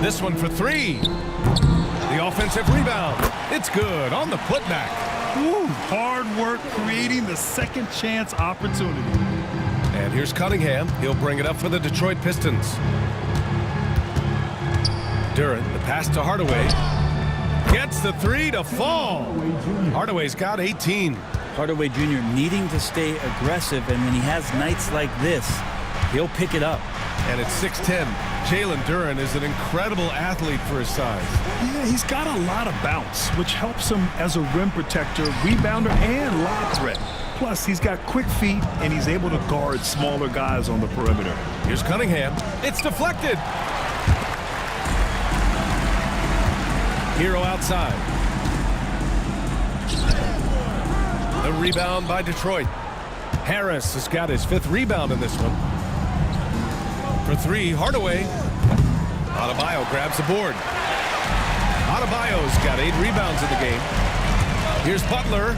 This one for three. The offensive rebound. It's good on the putback. Woo, hard work creating the second chance opportunity. And here's Cunningham. He'll bring it up for the Detroit Pistons. Duran, the pass to Hardaway. Gets the three to fall. Hardaway's got 18. Hardaway Jr. needing to stay aggressive, and when he has nights like this, he'll pick it up. And it's 6-10. Jalen Duran is an incredible athlete for his size. Yeah, he's got a lot of bounce, which helps him as a rim protector, rebounder, and lob threat. Plus, he's got quick feet, and he's able to guard smaller guys on the perimeter. Here's Cunningham. It's deflected. Hero outside. The rebound by Detroit. Harris has got his 5th rebound in this one. For three, Hardaway. Adebayo grabs the board. Adebayo's got 8 rebounds in the game. Here's Butler.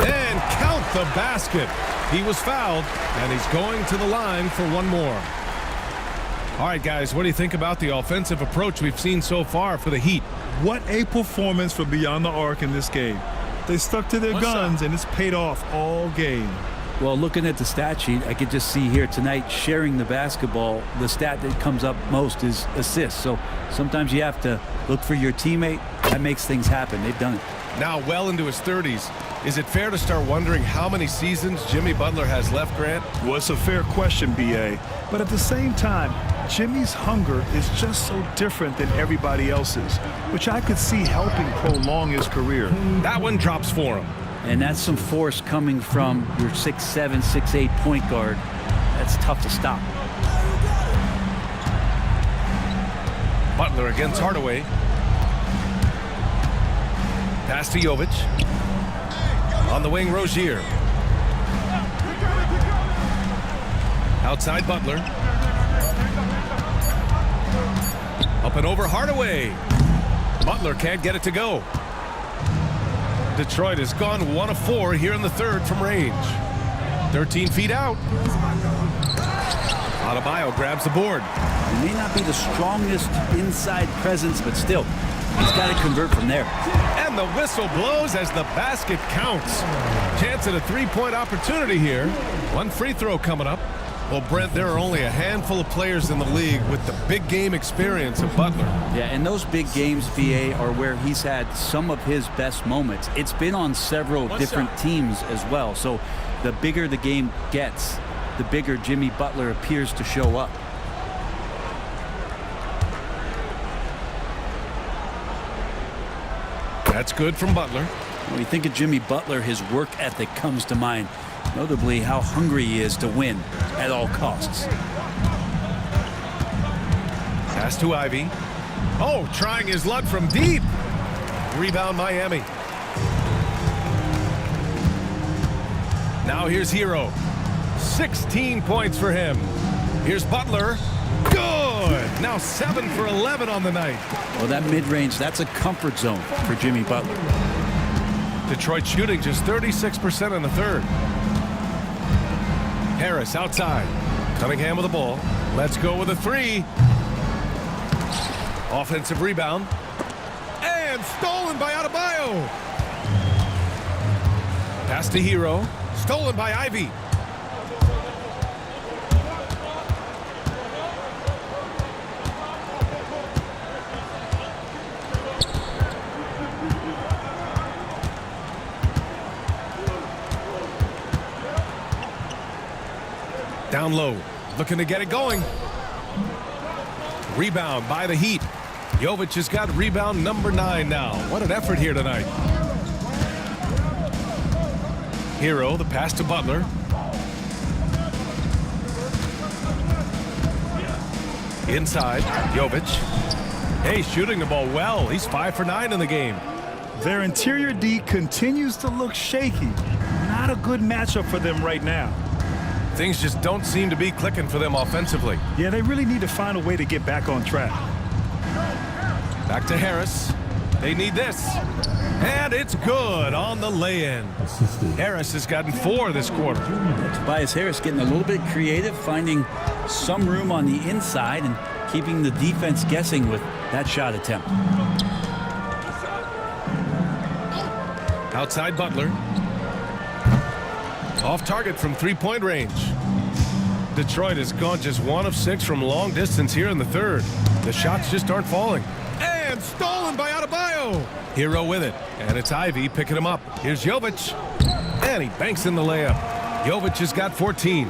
And count the basket. He was fouled, and he's going to the line for one more. All right, guys, what do you think about the offensive approach we've seen so far for the Heat? What a performance for Beyond the Arc in this game. They stuck to their guns, and it's paid off all game. Well, looking at the stat sheet, I could just see here tonight sharing the basketball. The stat that comes up most is assists. So sometimes you have to look for your teammate. That makes things happen. They've done it. Now well into his 30s. Is it fair to start wondering how many seasons Jimmy Butler has left, Grant? Well, it's a fair question, B.A. But at the same time, Jimmy's hunger is just so different than everybody else's, which I could see helping prolong his career. That one drops for him. And that's some force coming from your 6'7", 6'8" point guard. That's tough to stop. Butler against Hardaway. Pass to Jovic. On the wing, Rozier. Outside Butler. Up and over Hardaway. Butler can't get it to go. Detroit has gone 1 of 4 here in the third from range. 13 feet out. Adebayo grabs the board. He may not be the strongest inside presence, but still, he's got to convert from there. And the whistle blows as the basket counts. Chance at a three-point opportunity here. One free throw coming up. Well, Brent, there are only a handful of players in the league with the big game experience of Butler. Yeah, and those big games, VA, are where he's had some of his best moments. It's been on several different teams as well. So the bigger the game gets, the bigger Jimmy Butler appears to show up. That's good from Butler. When you think of Jimmy Butler, his work ethic comes to mind. Notably, how hungry he is to win at all costs. Pass to Ivy. Oh, trying his luck from deep. Rebound Miami. Now here's Hero. 16 points for him. Here's Butler. Good. Now 7 for 11 on the night. Well, that mid-range, that's a comfort zone for Jimmy Butler. Detroit shooting just 36% in the third. Harris outside. Cunningham with the ball. Let's go with a three. Offensive rebound. And stolen by Adebayo. Pass to Hero. Stolen by Ivy. Down low, looking to get it going. Rebound by the Heat. Jovic has got rebound number 9 now. What an effort here tonight. Hero, the pass to Butler. Inside, Jovic. Hey, shooting the ball well. He's 5 for 9 in the game. Their interior D continues to look shaky. Not a good matchup for them right now. Things just don't seem to be clicking for them offensively. Yeah, they really need to find a way to get back on track. Back to Harris. They need this. And it's good on the lay-in. Harris has gotten 4 this quarter. Tobias Harris getting a little bit creative, finding some room on the inside and keeping the defense guessing with that shot attempt. Outside Butler. Off target from 3-point range. Detroit has gone just 1 of 6 from long distance here in the third. The shots just aren't falling. And stolen by Adebayo. Hero with it. And it's Ivy picking him up. Here's Jovic. And he banks in the layup. Jovic has got 14.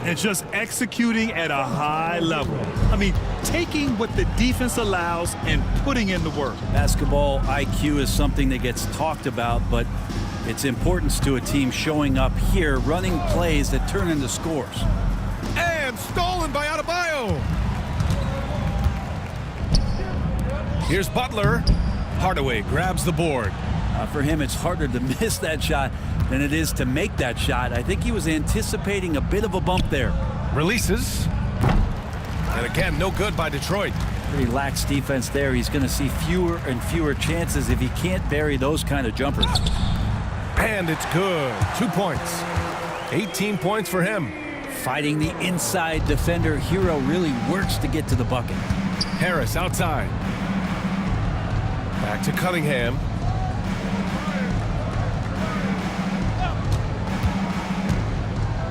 And just executing at a high level. I mean, taking what the defense allows and putting in the work. Basketball IQ is something that gets talked about, but its importance to a team showing up here, running plays that turn into scores. And stolen by Adebayo. Here's Butler. Hardaway grabs the board. For him, it's harder to miss that shot than it is to make that shot. I think he was anticipating a bit of a bump there. Releases. And again, no good by Detroit. Pretty lax defense there. He's going to see fewer and fewer chances if he can't bury those kind of jumpers. And it's good. 2 points. 18 points for him. Fighting the inside defender. Hero really works to get to the bucket. Harris outside. Back to Cunningham.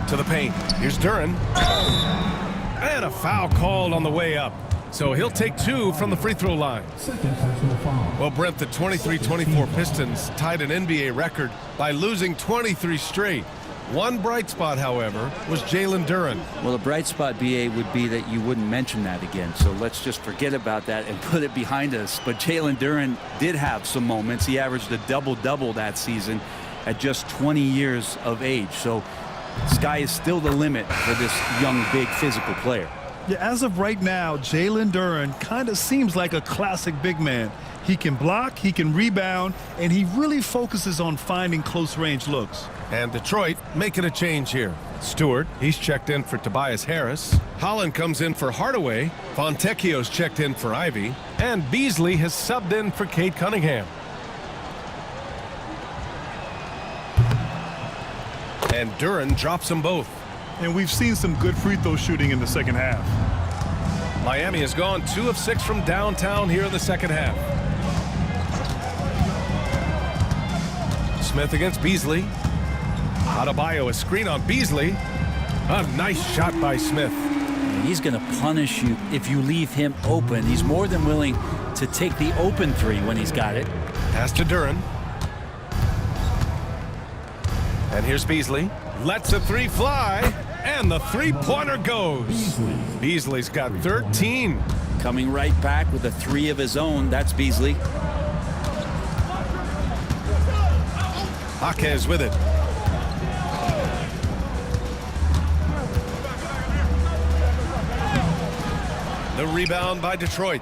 To the paint. Here's Duren. And a foul called on the way up. So he'll take 2 from the free throw line. Well, Brent, the 23-24 Pistons tied an NBA record by losing 23 straight. One bright spot, however, was Jalen Duren. Well, the bright spot, BA, would be that you wouldn't mention that again. So let's just forget about that and put it behind us. But Jalen Duren did have some moments. He averaged a double-double that season at just 20 years of age. So sky is still the limit for this young, big, physical player. Yeah, as of right now, Jalen Duren kind of seems like a classic big man. He can block, he can rebound, and he really focuses on finding close-range looks. And Detroit making a change here. Stewart, he's checked in for Tobias Harris. Holland comes in for Hardaway. Fontecchio's checked in for Ivy. And Beasley has subbed in for Cade Cunningham. And Duren drops them both. And we've seen some good free throw shooting in the second half. Miami has gone 2 of 6 from downtown here in the second half. Smith against Beasley. Adebayo, a screen on Beasley. A nice shot by Smith. He's going to punish you if you leave him open. He's more than willing to take the open 3 when he's got it. Pass to Duren. And here's Beasley. Lets a 3 fly. And the 3-pointer goes. Beasley's got 13. Coming right back with a 3 of his own. That's Beasley. Jaquez with it. The rebound by Detroit.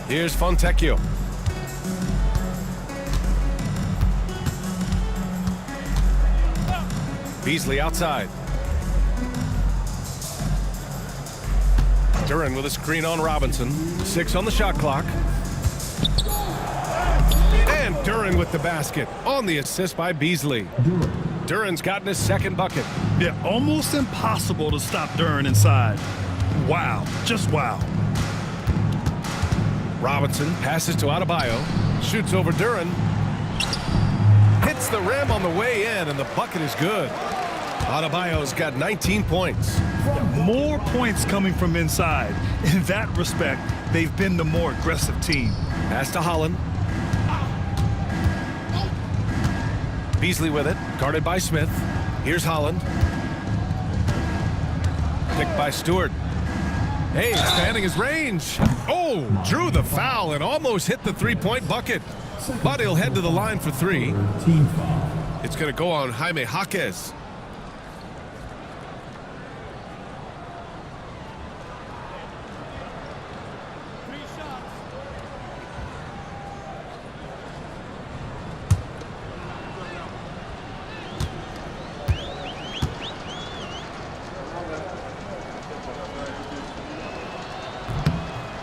Here's Fontecchio. Beasley outside. Duren with a screen on Robinson. 6 on the shot clock. And Duren with the basket on the assist by Beasley. Duren's gotten his second bucket. Yeah, almost impossible to stop Duren inside. Wow, just wow. Robinson passes to Adebayo. Shoots over Duren. Hits the rim on the way in, and the bucket is good. Adebayo's got 19 points. More points coming from inside. In that respect, they've been the more aggressive team. Pass to Holland. Beasley with it, guarded by Smith. Here's Holland. Picked by Stewart. Hey, expanding his range. Oh, drew the foul and almost hit the three-point bucket. But he'll head to the line for three. Team foul. It's going to go on Jaime Jaquez.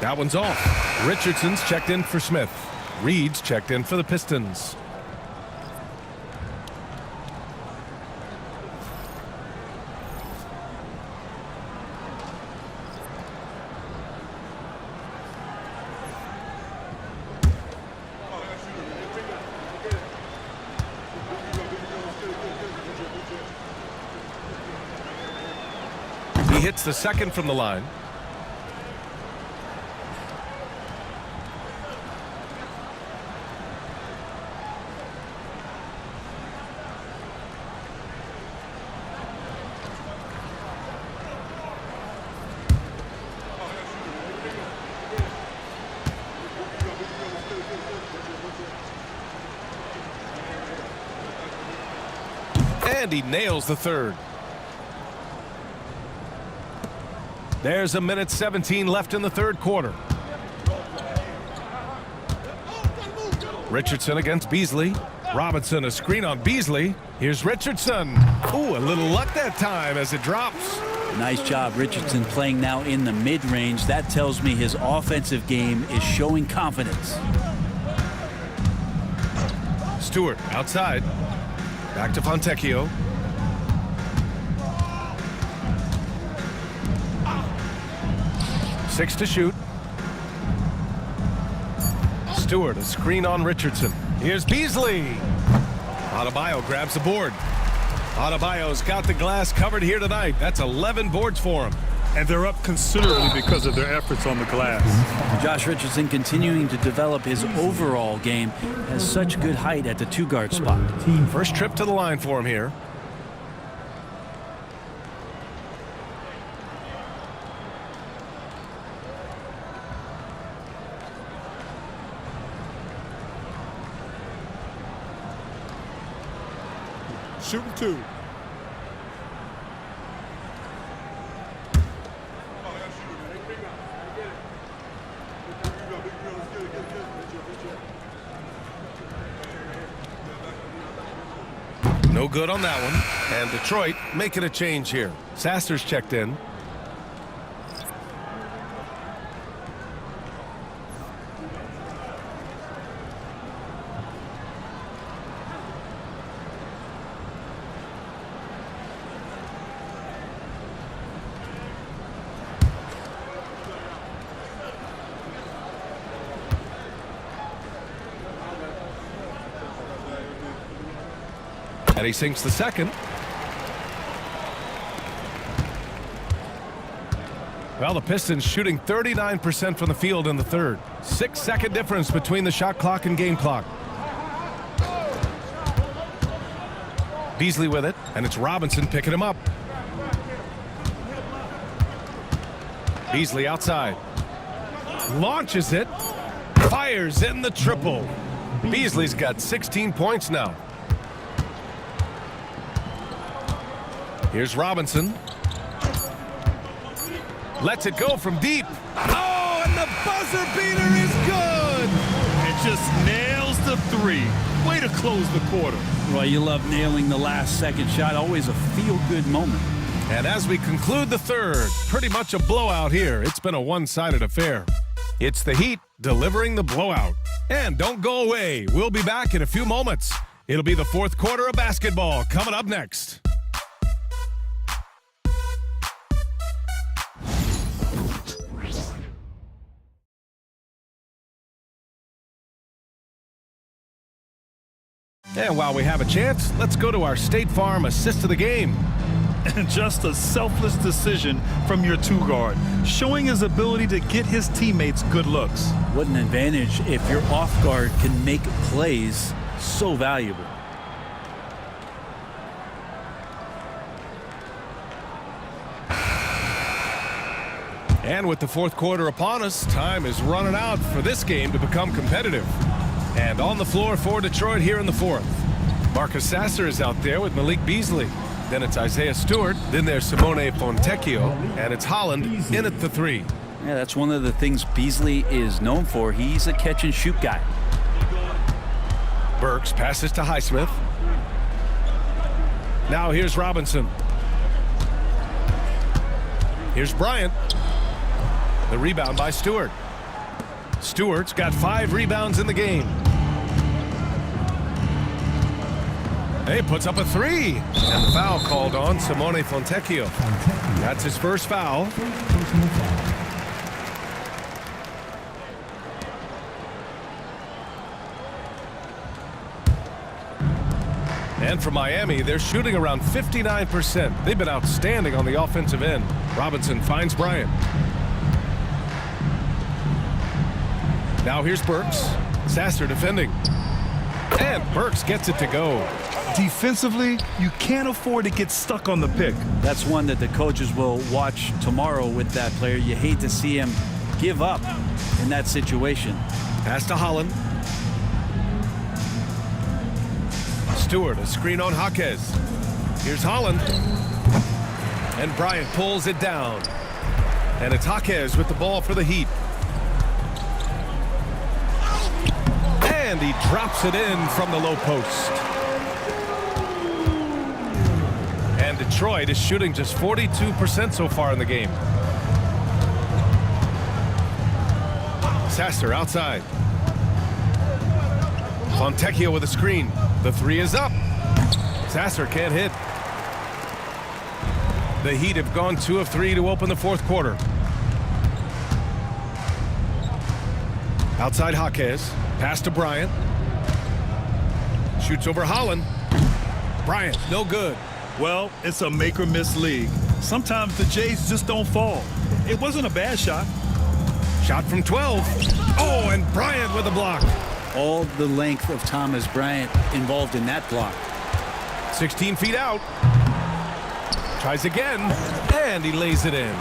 That one's off. Richardson's checked in for Smith. Reed's checked in for the Pistons. He hits the second from the line. And he nails the third. There's a minute 17 left in the third quarter. Richardson against Beasley. Robinson, a screen on Beasley. Here's Richardson. Ooh, a little luck that time as it drops. Nice job, Richardson, playing now in the mid-range. That tells me his offensive game is showing confidence. Stewart outside. Back to Fontecchio. Six to shoot. Stewart, a screen on Richardson. Here's Beasley. Adebayo grabs the board. Adebayo's got the glass covered here tonight. That's 11 boards for him. And they're up considerably because of their efforts on the glass. Josh Richardson continuing to develop his overall game, has such good height at the two-guard spot. First trip to the line for him here. Shooting two. No good on that one. And Detroit making a change here. Sasser's checked in. And he sinks the second. Well, the Pistons shooting 39% from the field in the third. 6-second difference between the shot clock and game clock. Beasley with it, and it's Robinson picking him up. Beasley outside. Launches it. Fires in the triple. Beasley's got 16 points now. Here's Robinson. Lets it go from deep. Oh, and the buzzer beater is good. It just nails the three. Way to close the quarter. Well, you love nailing the last second shot. Always a feel-good moment. And as we conclude the third, pretty much a blowout here. It's been a one-sided affair. It's the Heat delivering the blowout. And don't go away. We'll be back in a few moments. It'll be the fourth quarter of basketball coming up next. And while we have a chance, let's go to our State Farm assist of the game. And just a selfless decision from your two-guard, showing his ability to get his teammates good looks. What an advantage if your off-guard can make plays so valuable. And with the fourth quarter upon us, time is running out for this game to become competitive. And on the floor for Detroit here in the fourth. Marcus Sasser is out there with Malik Beasley. Then it's Isaiah Stewart. Then there's Simone Fontecchio. And it's Holland in at the 3. Yeah, that's one of the things Beasley is known for. He's a catch-and-shoot guy. Burks passes to Highsmith. Now here's Robinson. Here's Bryant. The rebound by Stewart. Stewart's got 5 rebounds in the game. He puts up a 3. And the foul called on Simone Fontecchio. That's his first foul. And for Miami, they're shooting around 59%. They've been outstanding on the offensive end. Robinson finds Bryant. Now here's Burks. Sasser defending. And Burks gets it to go. Defensively, you can't afford to get stuck on the pick. That's one that the coaches will watch tomorrow with that player. You hate to see him give up in that situation. Pass to Holland. Stewart, a screen on Jaquez. Here's Holland. And Bryant pulls it down. And it's Jaquez with the ball for the Heat. And he drops it in from the low post. And Detroit is shooting just 42% so far in the game. Sasser outside. Fontecchio with a screen. The 3 is up. Sasser can't hit. The Heat have gone 2 of 3 to open the fourth quarter. Outside Jaquez. Pass to Bryant. Shoots over Holland. Bryant, no good. Well, it's a make-or-miss league. Sometimes the Jays just don't fall. It wasn't a bad shot. Shot from 12. Oh, and Bryant with a block. All the length of Thomas Bryant involved in that block. 16 feet out. Tries again, and he lays it in.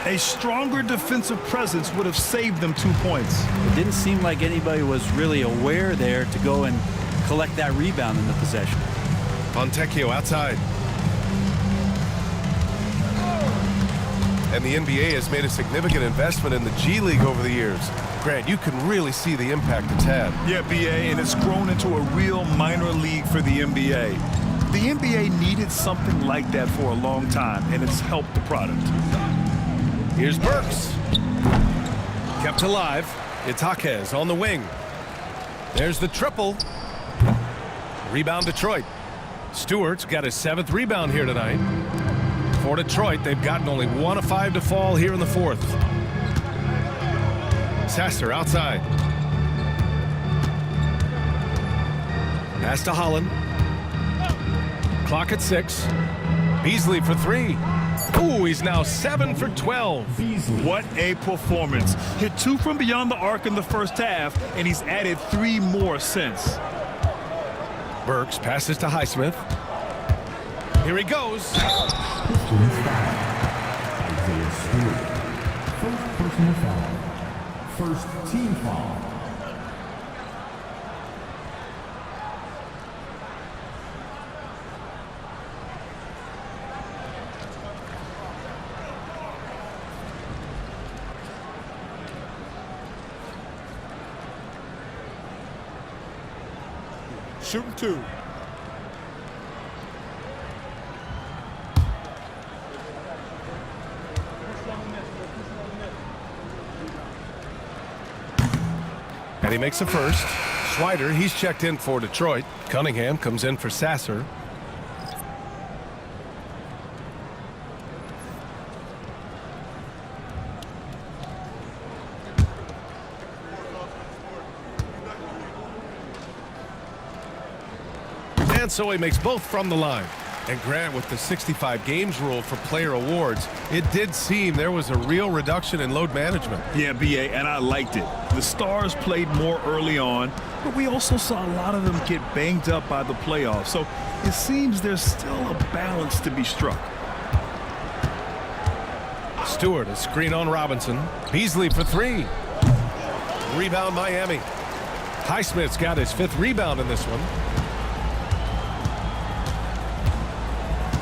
A stronger defensive presence would have saved them 2 points. It didn't seem like anybody was really aware there to go and collect that rebound in the possession. Fontecchio outside. And the NBA has made a significant investment in the G League over the years. Grant, you can really see the impact it's had. Yeah, BA, and it's grown into a real minor league for the NBA. The NBA needed something like that for a long time, and it's helped the product. Here's Burks. Kept alive. It's Jaquez on the wing. There's the triple. Rebound Detroit. Stewart's got his 7th rebound here tonight. For Detroit, they've gotten only 1 of 5 to fall here in the fourth. Sasser outside. Pass to Holland. Clock at 6. Beasley for 3. Ooh, he's now 7 for 12. What a performance. Hit 2 from beyond the arc in the first half, and he's added 3 more since. Burks passes to Highsmith. Here he goes. Isaiah Stewart. First personal foul. First team foul. Shooting 2. And he makes the first. Schweider, he's checked in for Detroit. Cunningham comes in for Sasser. And so he makes both from the line. And Grant, with the 65 games rule for player awards, it did seem there was a real reduction in load management. Yeah, BA, and I liked it. The stars played more early on, but we also saw a lot of them get banged up by the playoffs. So it seems there's still a balance to be struck. Stewart, a screen on Robinson. Beasley for three. Rebound Miami. Highsmith's got his 5th rebound in this one.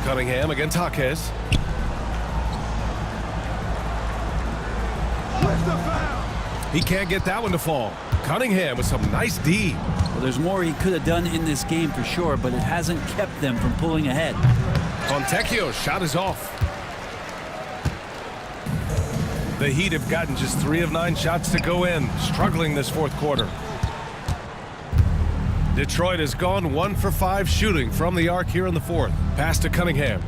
Cunningham against Jaquez. He can't get that one to fall. Cunningham with some nice D. Well, there's more he could have done in this game for sure, but it hasn't kept them from pulling ahead. Fontecchio's shot is off. The Heat have gotten just 3 of 9 shots to go in, struggling this 4th quarter. Detroit has gone 1 for 5 shooting from the arc here in the 4th. Pass to Cunningham.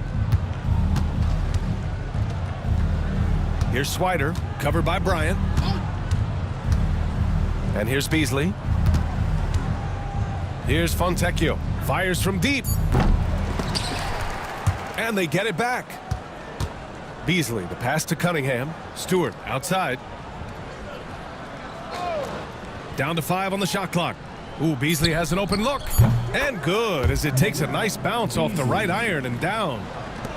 Here's Swider, covered by Bryant. And here's Beasley. Here's Fontecchio. Fires from deep. And they get it back. Beasley, the pass to Cunningham. Stewart outside. Down to 5 on the shot clock. Ooh, Beasley has an open look. And good, as it takes a nice bounce off the right iron and down.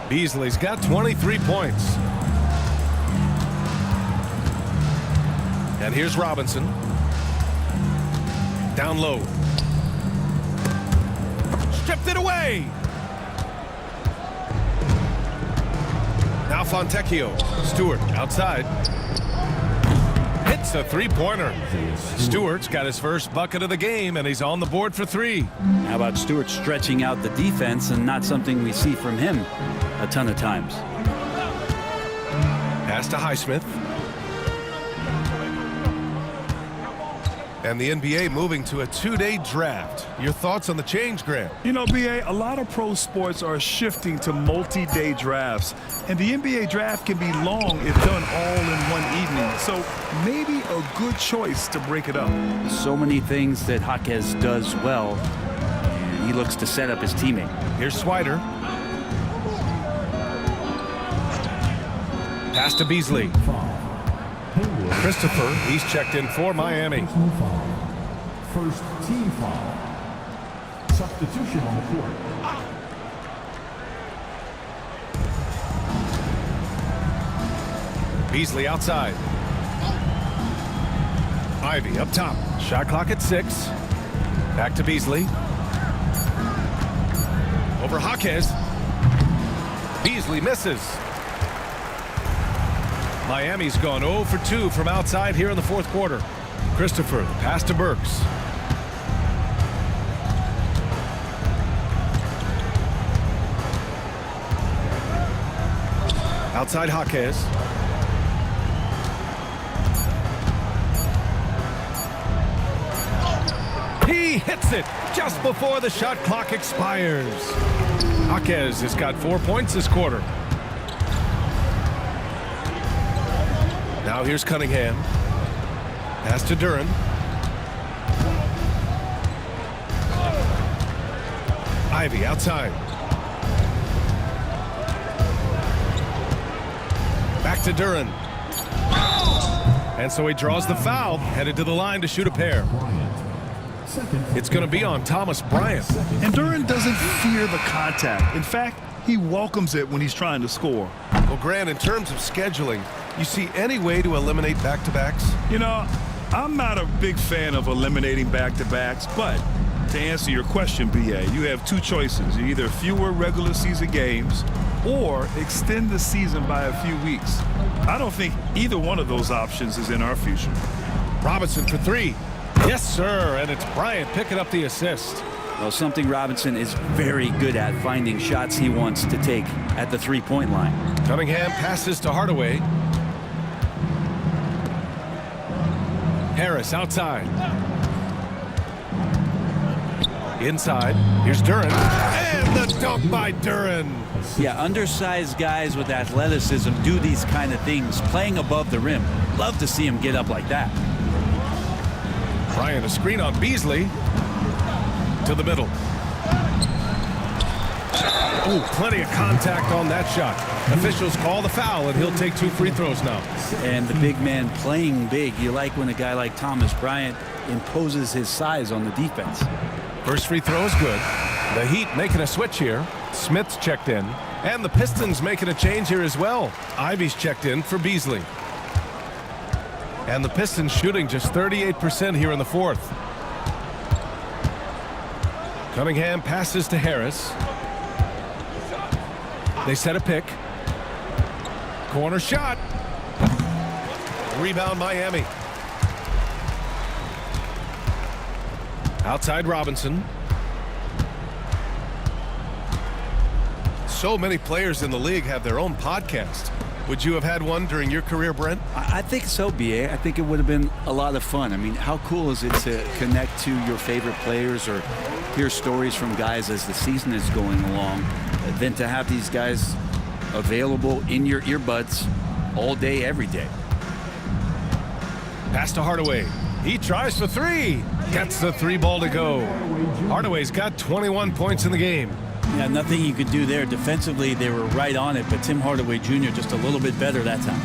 Beasley's got 23 points. And here's Robinson. Down low. Stripped it away. Now Fontecchio. Stewart outside. Hits a 3-pointer. Stewart's got his first bucket of the game, and he's on the board for 3. How about Stewart stretching out the defense, and not something we see from him a ton of times. Pass to Highsmith. And the NBA moving to a 2-day draft. Your thoughts on the change, Grant? You know, BA, a lot of pro sports are shifting to multi-day drafts, and the NBA draft can be long if done all in one evening. So maybe a good choice to break it up. So many things that Jaquez does well, and he looks to set up his teammate. Here's Swider. Pass to Beasley. Christopher, he's checked in for Miami. First team foul. Substitution on the court. Beasley outside. Ivy up top. Shot clock at 6. Back to Beasley. Over Jaquez. Beasley misses. Miami's gone 0 for 2 from outside here in the 4th quarter. Christopher, the pass to Burks. Outside Jaquez. He hits it just before the shot clock expires. Jaquez has got 4 points this quarter. Now here's Cunningham. Pass to Duren. Ivy outside. Back to Duren. And so he draws the foul, headed to the line to shoot a pair. It's going to be on Thomas Bryant. And Duren doesn't fear the contact. In fact, he welcomes it when he's trying to score. Well, Grant, in terms of scheduling, you see any way to eliminate back-to-backs? You know, I'm not a big fan of eliminating back-to-backs, but to answer your question, BA, you have 2 choices. Either fewer regular season games or extend the season by a few weeks. I don't think either one of those options is in our future. Robinson for 3. Yes, sir, and it's Bryant picking up the assist. Well, something Robinson is very good at, finding shots he wants to take at the 3-point line. Cunningham passes to Hardaway. Harris outside. Inside. Here's Duren. And the dunk by Duren. Yeah, undersized guys with athleticism do these kind of things, playing above the rim. Love to see him get up like that. Bryant, a screen on Beasley. To the middle. Ooh, plenty of contact on that shot. Officials call the foul, and he'll take 2 free throws now. And the big man playing big. You like when a guy like Thomas Bryant imposes his size on the defense. First free throw is good. The Heat making a switch here. Smith's checked in. And the Pistons making a change here as well. Ivy's checked in for Beasley. And the Pistons shooting just 38% here in the fourth. Cunningham passes to Harris. They set a pick. Corner shot. Rebound Miami. Outside Robinson. So many players in the league have their own podcast. Would you have had one during your career, Brent? I think so, B.A. I think it would have been a lot of fun. I mean, how cool is it to connect to your favorite players or hear stories from guys as the season is going along, than to have these guys available in your earbuds all day, every day. Pass to Hardaway. He tries for three. Gets the three ball to go. Hardaway's got 21 points in the game. Yeah, nothing you could do there. Defensively, they were right on it, but Tim Hardaway Jr. just a little bit better that time.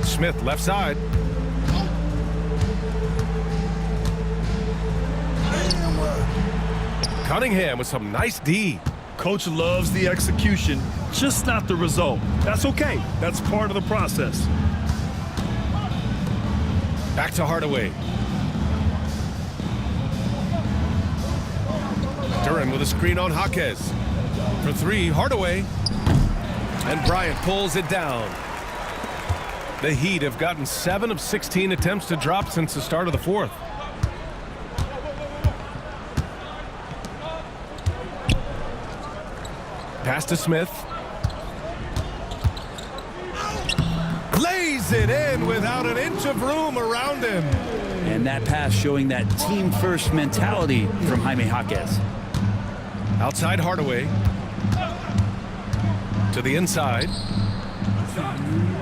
Smith left side. Cunningham with some nice D. Coach loves the execution, just not the result. That's okay. That's part of the process. Back to Hardaway. Duran with a screen on Jaquez. For three, Hardaway. And Bryant pulls it down. The Heat have gotten 7 of 16 attempts to drop since the start of the fourth. Pass to Smith. Lays it in without an inch of room around him. And that pass showing that team-first mentality from Jaime Jaquez. Outside Hardaway. To the inside.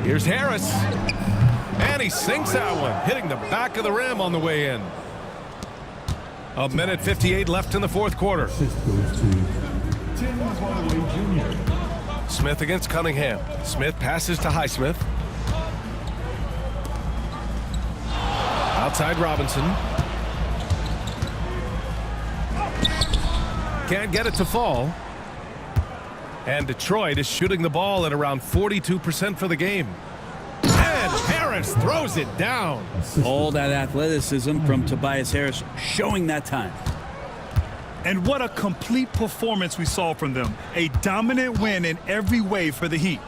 Here's Harris. And he sinks that one, hitting the back of the rim on the way in. A minute 58 left in the fourth quarter. Smith against Cunningham. Smith passes to Highsmith. Outside Robinson. Can't get it to fall. And Detroit is shooting the ball at around 42% for the game. And Harris throws it down. All that athleticism from Tobias Harris showing that time. And what a complete performance we saw from them. A dominant win in every way for the Heat.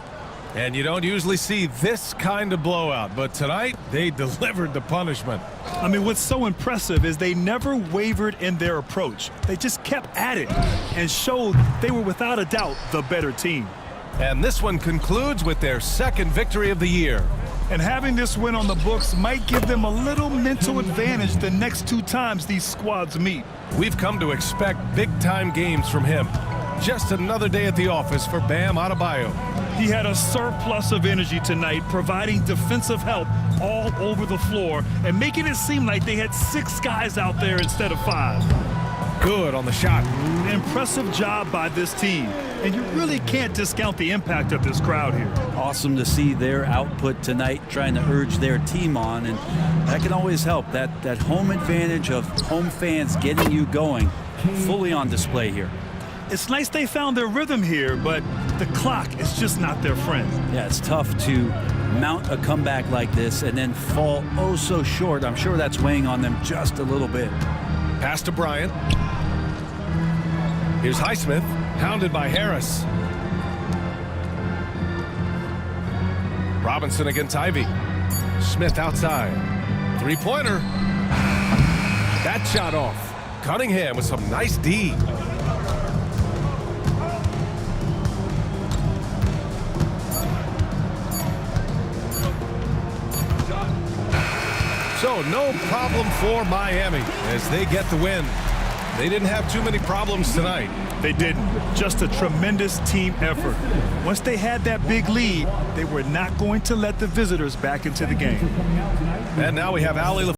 And you don't usually see this kind of blowout, but tonight they delivered the punishment. I mean, what's so impressive is they never wavered in their approach. They just kept at it and showed they were without a doubt the better team. And this one concludes with their second victory of the year. And having this win on the books might give them a little mental advantage the next 2 times these squads meet. We've come to expect big-time games from him. Just another day at the office for Bam Adebayo. He had a surplus of energy tonight, providing defensive help all over the floor and making it seem like they had 6 guys out there instead of 5. Good on the shot. An impressive job by this team, and you really can't discount the impact of this crowd here. Awesome to see their output tonight, trying to urge their team on, and that can always help. That home advantage of home fans getting you going, fully on display here. It's nice they found their rhythm here, but the clock is just not their friend. Yeah, it's tough to mount a comeback like this and then fall oh so short. I'm sure that's weighing on them just a little bit. Pass to Bryant. Here's Highsmith, hounded by Harris. Robinson against Ivy. Smith outside. Three-pointer. That shot off. Cunningham with some nice D. So no problem for Miami as they get the win. They didn't have too many problems tonight. They didn't. Just a tremendous team effort. Once they had that big lead, they were not going to let the visitors back into the game. And now we have Ali